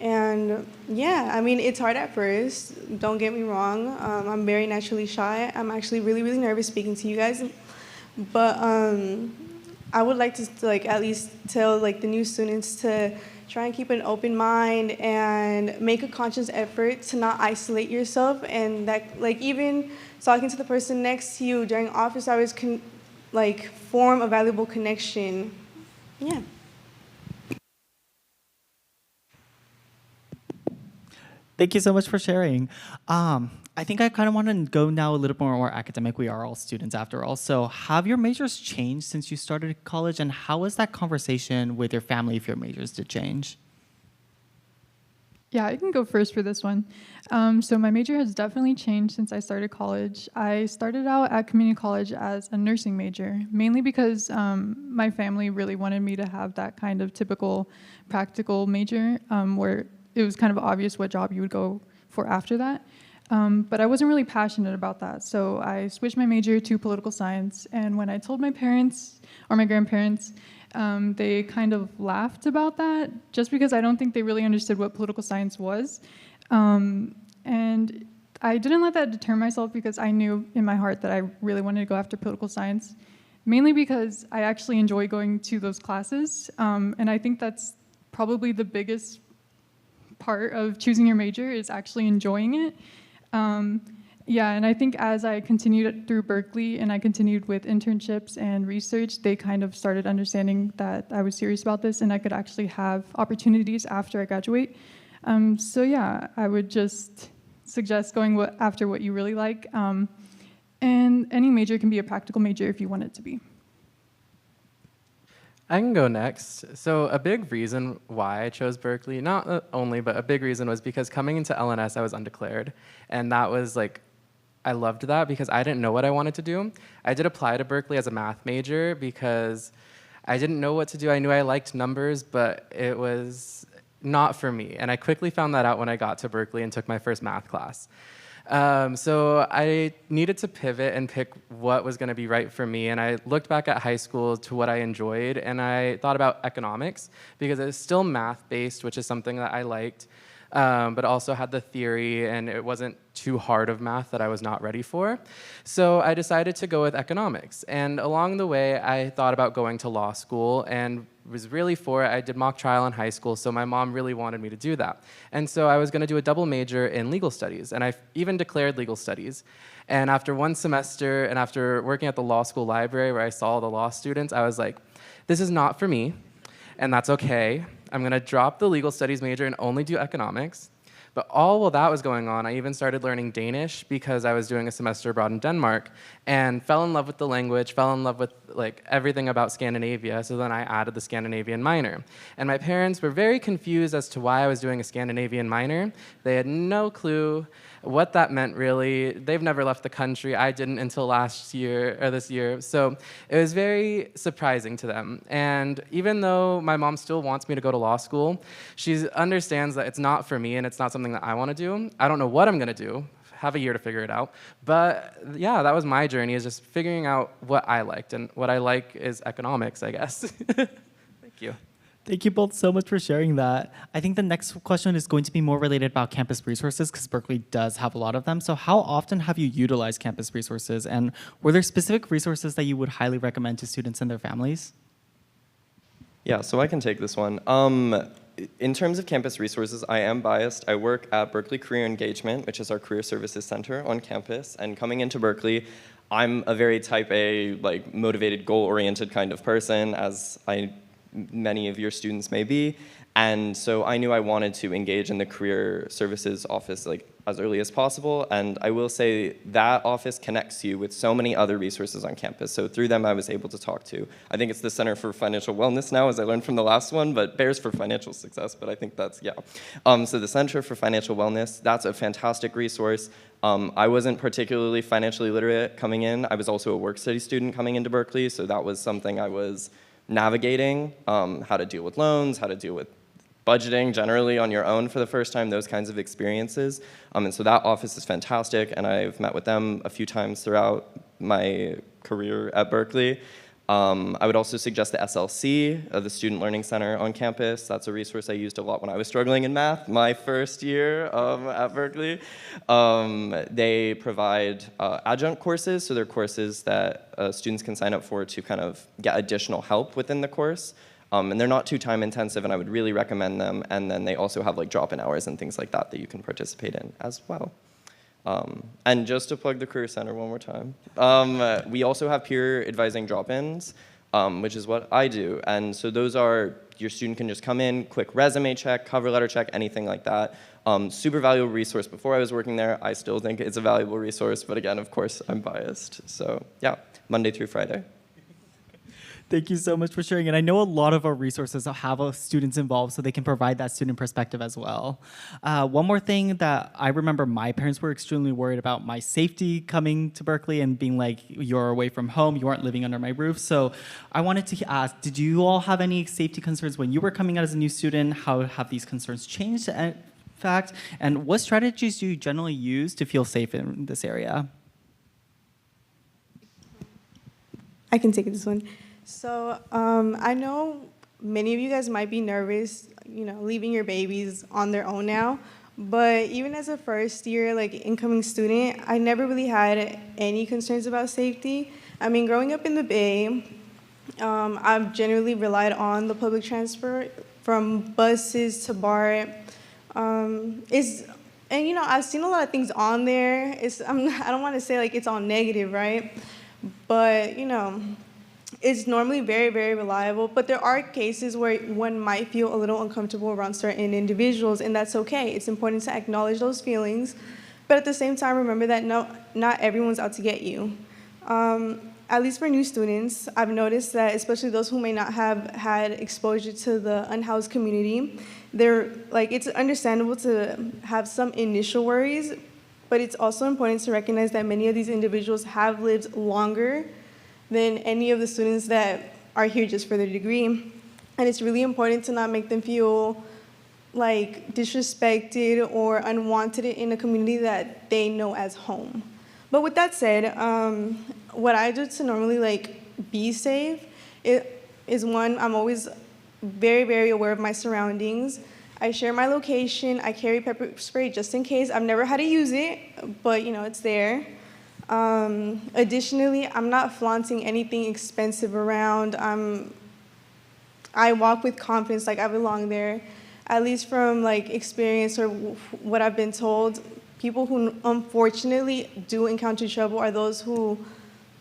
And yeah, I mean, it's hard at first. Don't get me wrong. I'm very naturally shy. I'm actually really, really nervous speaking to you guys. But I would like to like at least tell like the new students to try and keep an open mind and make a conscious effort to not isolate yourself, and that like even talking to the person next to you during office hours can like form a valuable connection. Yeah. Thank you so much for sharing. I think I kind of want to go now a little more academic. We are all students after all. So have your majors changed since you started college, and how was that conversation with your family if your majors did change? Yeah, I can go first for this one. So my major has definitely changed since I started college. I started out at community college as a nursing major, mainly because my family really wanted me to have that kind of typical practical major where it was kind of obvious what job you would go for after that. But I wasn't really passionate about that, so I switched my major to political science. And when I told my parents or my grandparents, they kind of laughed about that, just because I don't think they really understood what political science was. And I didn't let that deter myself, because I knew in my heart that I really wanted to go after political science, mainly because I actually enjoy going to those classes. And I think that's probably the biggest part of choosing your major, is actually enjoying it. Yeah, and I think as I continued through Berkeley and I continued with internships and research, they kind of started understanding that I was serious about this and I could actually have opportunities after I graduate. So yeah, I would just suggest going after what you really like. And any major can be a practical major if you want it to be. I can go next. So a big reason why I chose Berkeley, not only, but a big reason was because coming into LNS, I was undeclared. And that was like, I loved that because I didn't know what I wanted to do. I did apply to Berkeley as a math major because I didn't know what to do. I knew I liked numbers, but it was not for me. And I quickly found that out when I got to Berkeley and took my first math class. So I needed to pivot and pick what was going to be right for me. And I looked back at high school to what I enjoyed, and I thought about economics because it was still math-based, which is something that I liked, but also had the theory, and it wasn't too hard of math that I was not ready for. So I decided to go with economics. And along the way, I thought about going to law school and was really for it. I did mock trial in high school, so my mom really wanted me to do that. And so I was going to do a double major in legal studies, and I even declared legal studies. And after one semester, and after working at the law school library where I saw the law students, I was like, this is not for me, and that's okay. I'm going to drop the legal studies major and only do economics. But all while that was going on, I even started learning Danish because I was doing a semester abroad in Denmark and fell in love with the language, fell in love with like everything about Scandinavia. So then I added the Scandinavian minor. And my parents were very confused as to why I was doing a Scandinavian minor. They had no clue what that meant really. They've never left the country. I didn't until last year or this year. So it was very surprising to them. And even though my mom still wants me to go to law school, she understands that it's not for me and it's not something that I want to do. I don't know what I'm going to do. Have a year to figure it out. But yeah, that was my journey, is just figuring out what I liked. And what I like is economics, I guess. Thank you. Thank you both so much for sharing that. I think the next question is going to be more related about campus resources, because Berkeley does have a lot of them. So how often have you utilized campus resources, and were there specific resources that you would highly recommend to students and their families? Yeah, so I can take this one. In terms of campus resources, I am biased. I work at Berkeley Career Engagement, which is our career services center on campus. And coming into Berkeley, I'm a very type A, like motivated, goal-oriented kind of person, as many of your students may be. And so I knew I wanted to engage in the career services office like as early as possible. And I will say that office connects you with so many other resources on campus. So through them, I was able to talk to, I think it's the Center for Financial Wellness now, as I learned from the last one, but bears for financial success, but I think that's, yeah. So the Center for Financial Wellness, that's a fantastic resource. I wasn't particularly financially literate coming in. I was also a work study student coming into Berkeley, so that was something I was navigating, how to deal with loans, how to deal with budgeting generally on your own for the first time, those kinds of experiences. And so that office is fantastic, and I've met with them a few times throughout my career at Berkeley. I would also suggest the SLC, the Student Learning Center on campus. That's a resource I used a lot when I was struggling in math, my first year at Berkeley. They provide adjunct courses, so they're courses that students can sign up for to kind of get additional help within the course. And they're not too time intensive, and I would really recommend them. And then they also have like drop-in hours and things like that that you can participate in as well. And just to plug the Career Center one more time, we also have peer advising drop-ins, which is what I do. And so those are, your student can just come in, quick resume check, cover letter check, anything like that. Super valuable resource. Before I was working there, I still think it's a valuable resource, but again, of course, I'm biased. So yeah, Monday through Friday. Thank you so much for sharing. And I know a lot of our resources have students involved, so they can provide that student perspective as well. One more thing that I remember my parents were extremely worried about, my safety coming to Berkeley and being like, you're away from home, you aren't living under my roof. So I wanted to ask, did you all have any safety concerns when you were coming out as a new student? How have these concerns changed, in fact? And what strategies do you generally use to feel safe in this area? I can take this one. So I know many of you guys might be nervous, leaving your babies on their own now. But even as a first year, incoming student, I never really had any concerns about safety. I mean, growing up in the Bay, I've generally relied on the public transport, from buses to BART. And I've seen a lot of things on there. I don't want to say it's all negative, right? But it's normally very, very reliable, but there are cases where one might feel a little uncomfortable around certain individuals, and that's okay. It's important to acknowledge those feelings, but at the same time, remember that not everyone's out to get you. At least for new students, I've noticed that, especially those who may not have had exposure to the unhoused community, it's understandable to have some initial worries, but it's also important to recognize that many of these individuals have lived longer than any of the students that are here just for their degree. And it's really important to not make them feel disrespected or unwanted in a community that they know as home. But with that said, what I do to normally be safe is one, I'm always very, very aware of my surroundings. I share my location. I carry pepper spray just in case. I've never had to use it, but it's there. Additionally, I'm not flaunting anything expensive around. I walk with confidence, I belong there. At least from experience or what I've been told, people who unfortunately do encounter trouble are those who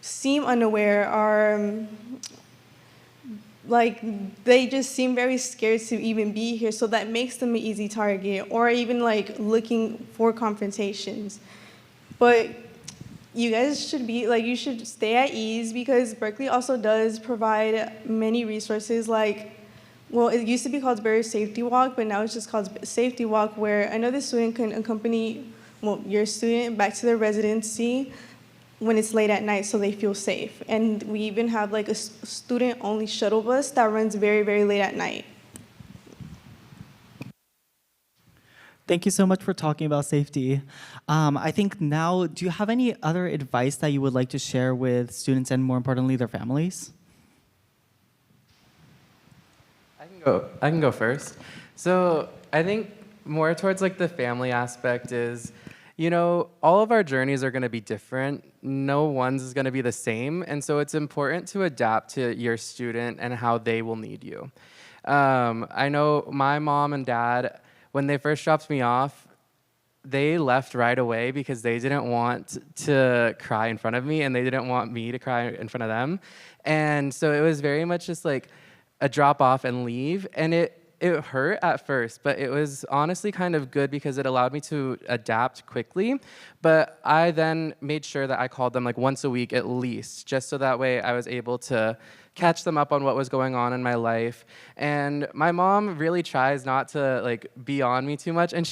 seem unaware, are like they just seem very scared to even be here, so that makes them an easy target, or even like looking for confrontations. But you guys should be like, you should stay at ease, because Berkeley also does provide many resources, like, well, it used to be called Barrier Safety Walk, but now it's just called Safety Walk, where another student can accompany, well, your student back to their residency when it's late at night, so they feel safe. And we even have like a student-only shuttle bus that runs very, very late at night. Thank you so much for talking about safety. I think now, do you have any other advice that you would like to share with students and more importantly, their families? I can go first. So I think more towards like the family aspect is, you know, all of our journeys are going to be different. No one's is going to be the same. And so it's important to adapt to your student and how they will need you. I know my mom and dad, when they first dropped me off, they left right away because they didn't want to cry in front of me and they didn't want me to cry in front of them. And so it was very much just like a drop off and leave. And it hurt at first, but it was honestly kind of good because it allowed me to adapt quickly. But I then made sure that I called them like once a week at least, just so that way I was able to catch them up on what was going on in my life. And my mom really tries not to like be on me too much. And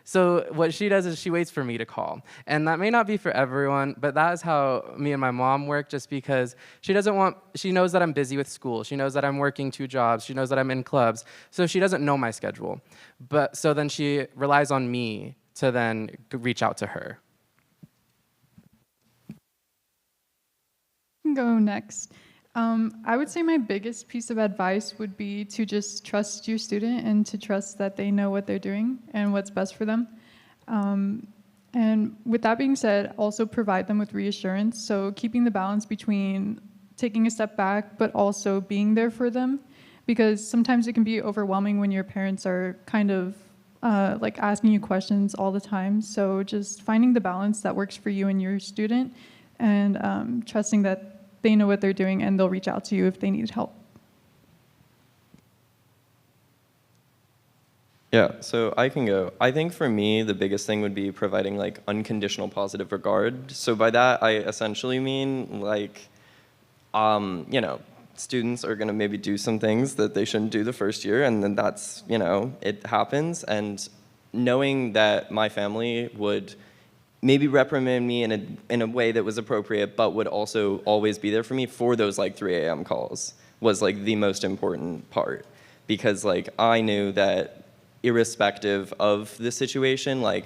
so what she does is she waits for me to call. And that may not be for everyone, but that is how me and my mom work, just because she knows that I'm busy with school. She knows that I'm working 2 jobs. She knows that I'm in clubs. So she doesn't know my schedule. But so then she relies on me to then reach out to her. Go next. I would say my biggest piece of advice would be to just trust your student and to trust that they know what they're doing and what's best for them. And with that being said, also provide them with reassurance. So keeping the balance between taking a step back, but also being there for them, because sometimes it can be overwhelming when your parents are kind of like asking you questions all the time. So just finding the balance that works for you and your student, and trusting that they know what they're doing and they'll reach out to you if they need help. Yeah, so I can go. I think for me, the biggest thing would be providing like unconditional positive regard. So by that, I essentially mean like, you know, students are gonna maybe do some things that they shouldn't do the first year, and then that's, you know, it happens. And knowing that my family would maybe reprimand me in a way that was appropriate, but would also always be there for me for those like 3 a.m. calls was like the most important part. Because like I knew that irrespective of the situation, like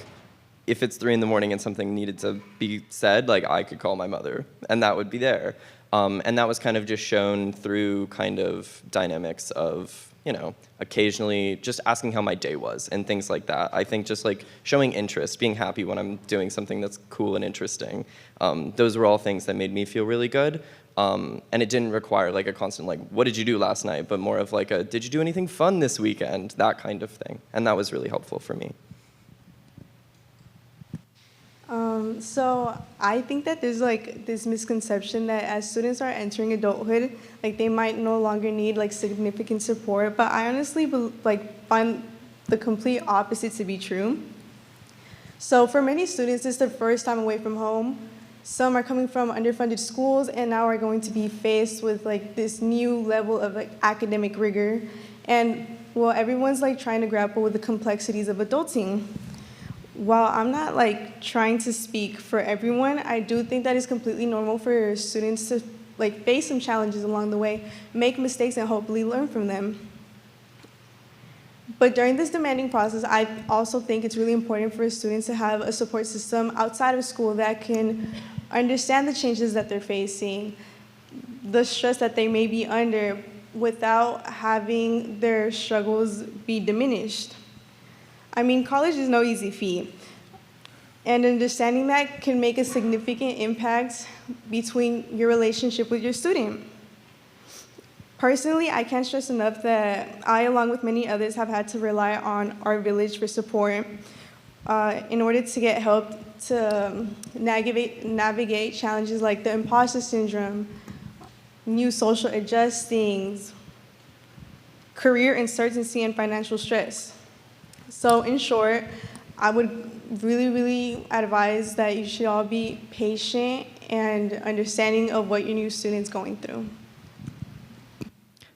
if it's 3 a.m. and something needed to be said, like I could call my mother and that would be there. And that was kind of just shown through kind of dynamics of, you know, occasionally just asking how my day was and things like that. I think just like showing interest, being happy when I'm doing something that's cool and interesting. Those were all things that made me feel really good. And it didn't require like a constant like, what did you do last night? But more of like a, did you do anything fun this weekend? That kind of thing. And that was really helpful for me. So I think that there's like this misconception that as students are entering adulthood, like they might no longer need like significant support, but I honestly find the complete opposite to be true. So for many students, this is their first time away from home. Some are coming from underfunded schools and now are going to be faced with like this new level of like academic rigor. And well, everyone's like trying to grapple with the complexities of adulting. While I'm not like trying to speak for everyone, I do think that it's completely normal for students to like face some challenges along the way, make mistakes, and hopefully learn from them. But during this demanding process, I also think it's really important for students to have a support system outside of school that can understand the changes that they're facing, the stress that they may be under, without having their struggles be diminished. I mean, college is no easy feat, and understanding that can make a significant impact between your relationship with your student. Personally, I can't stress enough that I, along with many others, have had to rely on our village for support in order to get help to navigate challenges like the imposter syndrome, new social adjustings, career uncertainty and financial stress. So in short, I would really advise that you should all be patient and understanding of what your new student's going through.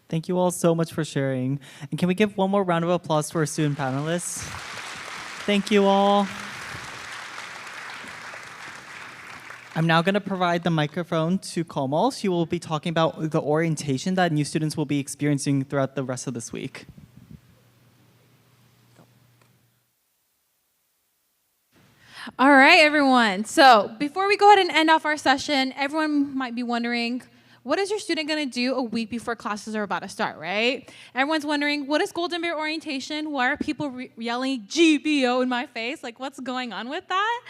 Thank you all so much for sharing. And can we give one more round of applause to our student panelists? Thank you all. I'm now going to provide the microphone to Komal. She will be talking about the orientation that new students will be experiencing throughout the rest of this week. All right, everyone. So before we go ahead and end off our session, everyone might be wondering, what is your student going to do a week before classes are about to start, right? Everyone's wondering, what is Golden Bear orientation? Why are people yelling GBO in my face? Like, what's going on with that?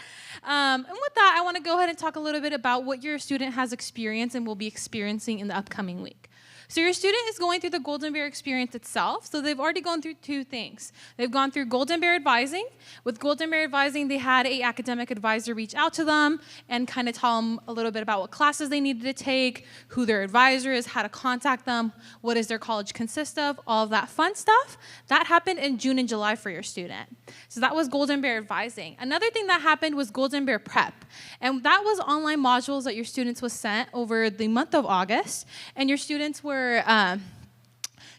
And with that, I want to go ahead and talk a little bit about what your student has experienced and will be experiencing in the upcoming week. So your student is going through the Golden Bear experience itself. So they've already gone through two things. They've gone through Golden Bear advising. With Golden Bear advising, they had an academic advisor reach out to them and kind of tell them a little bit about what classes they needed to take, who their advisor is, how to contact them, what does their college consist of, all of that fun stuff. That happened in June and July for your student. So that was Golden Bear advising. Another thing that happened was Golden Bear prep. And that was online modules that your students was sent over the month of August. And your students were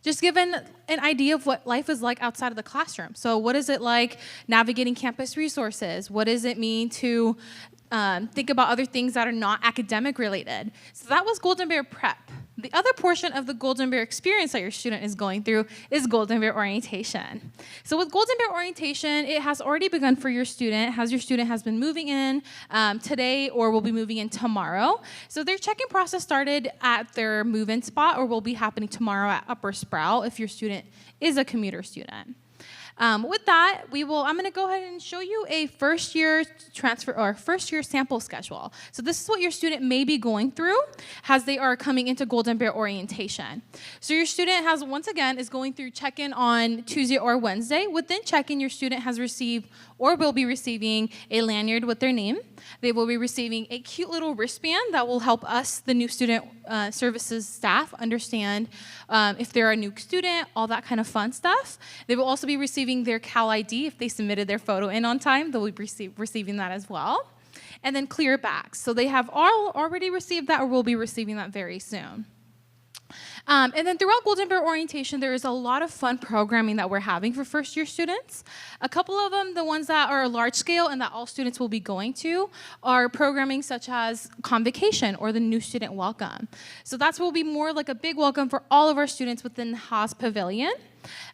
just given an idea of what life is like outside of the classroom. So what is it like navigating campus resources? What does it mean to think about other things that are not academic related? So that was Golden Bear prep. The other portion of the Golden Bear experience that your student is going through is Golden Bear orientation. So with Golden Bear orientation, it has already begun for your student, as your student has been moving in today or will be moving in tomorrow. So their check-in process started at their move-in spot or will be happening tomorrow at Upper Sproul if your student is a commuter student. With that, I'm going to go ahead and show you a first-year transfer or first-year sample schedule. So this is what your student may be going through as they are coming into Golden Bear orientation. So your student is going through check-in on Tuesday or Wednesday. Within check-in, your student has received or will be receiving a lanyard with their name. They will be receiving a cute little wristband that will help us, the new student services staff, understand if they're a new student, all that kind of fun stuff. They will also be receiving their Cal ID if they submitted their photo in on time. They'll be receiving that as well. And then clear bags. So they have already received that or will be receiving that very soon. And then throughout Golden Bear orientation, there is a lot of fun programming that we're having for first-year students. A couple of them, the ones that are large scale and that all students will be going to, are programming such as Convocation or the New Student Welcome. So that will be more like a big welcome for all of our students within the Haas Pavilion.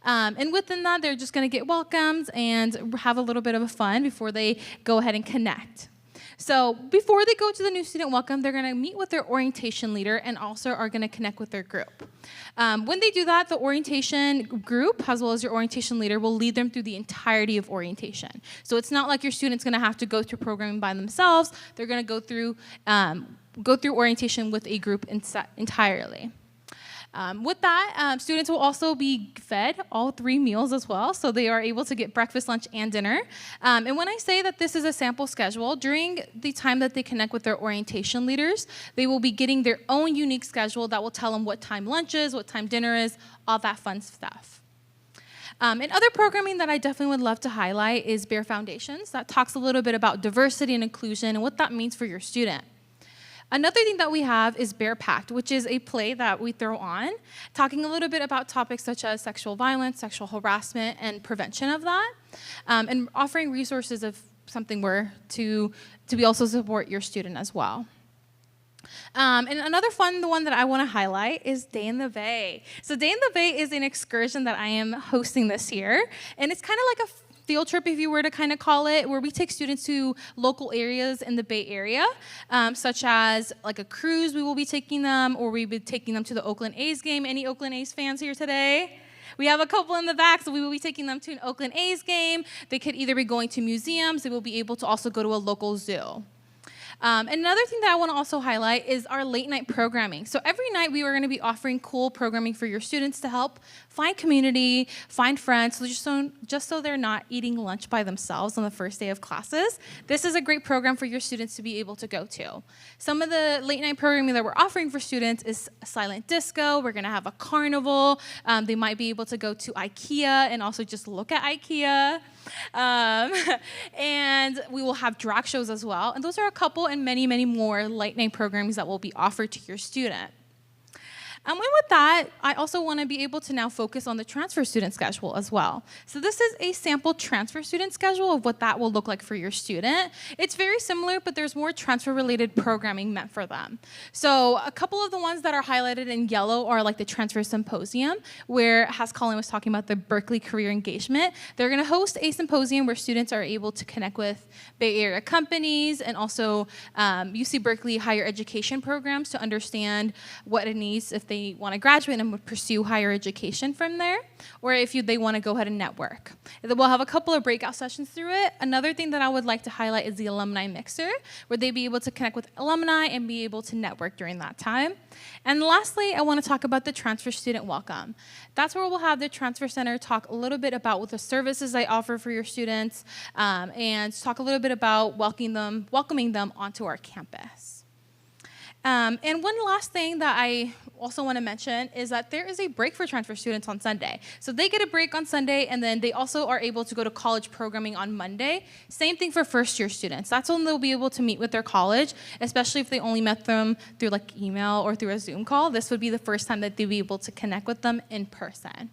And within that, they're just going to get welcomes and have a little bit of a fun before they go ahead and connect. So before they go to the new student welcome, they're going to meet with their orientation leader and also are going to connect with their group. When they do that, the orientation group, as well as your orientation leader, will lead them through the entirety of orientation. So it's not like your student's going to have to go through programming by themselves. They're going to go through orientation with a group entirely. With that, students will also be fed all 3 meals as well, so they are able to get breakfast, lunch, and dinner. And when I say that this is a sample schedule, during the time that they connect with their orientation leaders, they will be getting their own unique schedule that will tell them what time lunch is, what time dinner is, all that fun stuff. And other programming that I definitely would love to highlight is Bear Foundations. That talks a little bit about diversity and inclusion and what that means for your student. Another thing that we have is Bear Pact, which is a play that we throw on, talking a little bit about topics such as sexual violence, sexual harassment, and prevention of that, and offering resources if something were to be also support your student as well. And another fun one that I want to highlight is Day in the Bay. So Day in the Bay is an excursion that I am hosting this year, and it's kind of like a field trip, if you were to kind of call it, where we take students to local areas in the Bay Area, such as like a cruise we will be taking them, or we'll be taking them to the Oakland A's game. Any Oakland A's fans here today? We have a couple in the back, so we will be taking them to an Oakland A's game. They could either be going to museums, they will be able to also go to a local zoo. Another thing that I want to also highlight is our late night programming. So every night we are going to be offering cool programming for your students to help find community, find friends, so just so they're not eating lunch by themselves on the first day of classes. This is a great program for your students to be able to go to. Some of the late night programming that we're offering for students is silent disco. We're going to have a carnival. They might be able to go to IKEA and also just look at IKEA. And we will have drag shows as well. And those are a couple and many, many more late night programs that will be offered to your student. And with that, I also want to be able to now focus on the transfer student schedule as well. So this is a sample transfer student schedule of what that will look like for your student. It's very similar, but there's more transfer-related programming meant for them. So a couple of the ones that are highlighted in yellow are like the Transfer Symposium, where, as Colin was talking about, the Berkeley Career Engagement. They're going to host a symposium where students are able to connect with Bay Area companies and also UC Berkeley higher education programs to understand what it needs if they want to graduate and would pursue higher education from there, or if they want to go ahead and network. We'll have a couple of breakout sessions through it. Another thing that I would like to highlight is the Alumni Mixer, where they'd be able to connect with alumni and be able to network during that time. And lastly, I want to talk about the Transfer Student Welcome. That's where we'll have the Transfer Center talk a little bit about what the services I offer for your students and talk a little bit about welcoming them onto our campus. And one last thing that I also want to mention is that there is a break for transfer students on Sunday. So they get a break on Sunday, and then they also are able to go to college programming on Monday. Same thing for first-year students. That's when they'll be able to meet with their college, especially if they only met them through like email or through a Zoom call. This would be the first time that they'd be able to connect with them in person.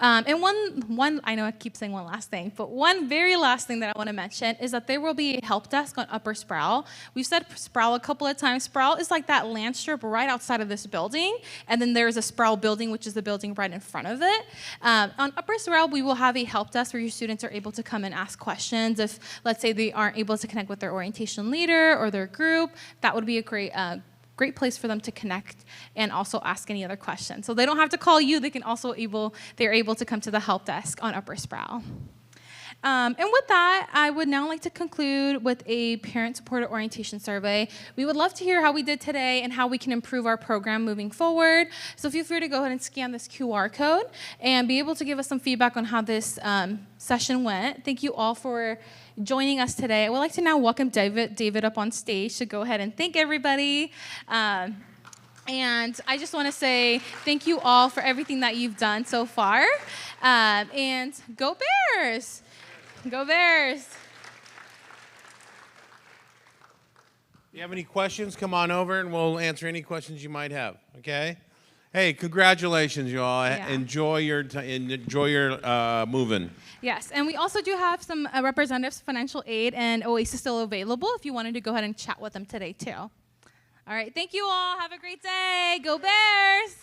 And one, I know I keep saying one last thing, but one very last thing that I want to mention is that there will be a help desk on Upper Sproul. We've said Sproul a couple of times. Sproul is like that land strip right outside of this building, and then there's a Sproul building, which is the building right in front of it. On Upper Sproul, we will have a help desk where your students are able to come and ask questions. If, let's say, they aren't able to connect with their orientation leader or their group, that would be a great place for them to connect and also ask any other questions. So they don't have to call you. They're able to come to the help desk on Upper Sproul. And with that, I would now like to conclude with a parent-supported orientation survey. We would love to hear how we did today and how we can improve our program moving forward. So feel free to go ahead and scan this QR code and be able to give us some feedback on how this session went. Thank you all for joining us today. I would like to now welcome David up on stage to go ahead and thank everybody. And I just want to say thank you all for everything that you've done so far. And go Bears! Go Bears! If you have any questions, come on over and we'll answer any questions you might have, okay? Hey, congratulations, y'all. Yeah. Enjoy your moving. Yes, and we also do have some representatives, financial aid, and OASIS still available if you wanted to go ahead and chat with them today, too. All right, thank you all. Have a great day. Go Bears!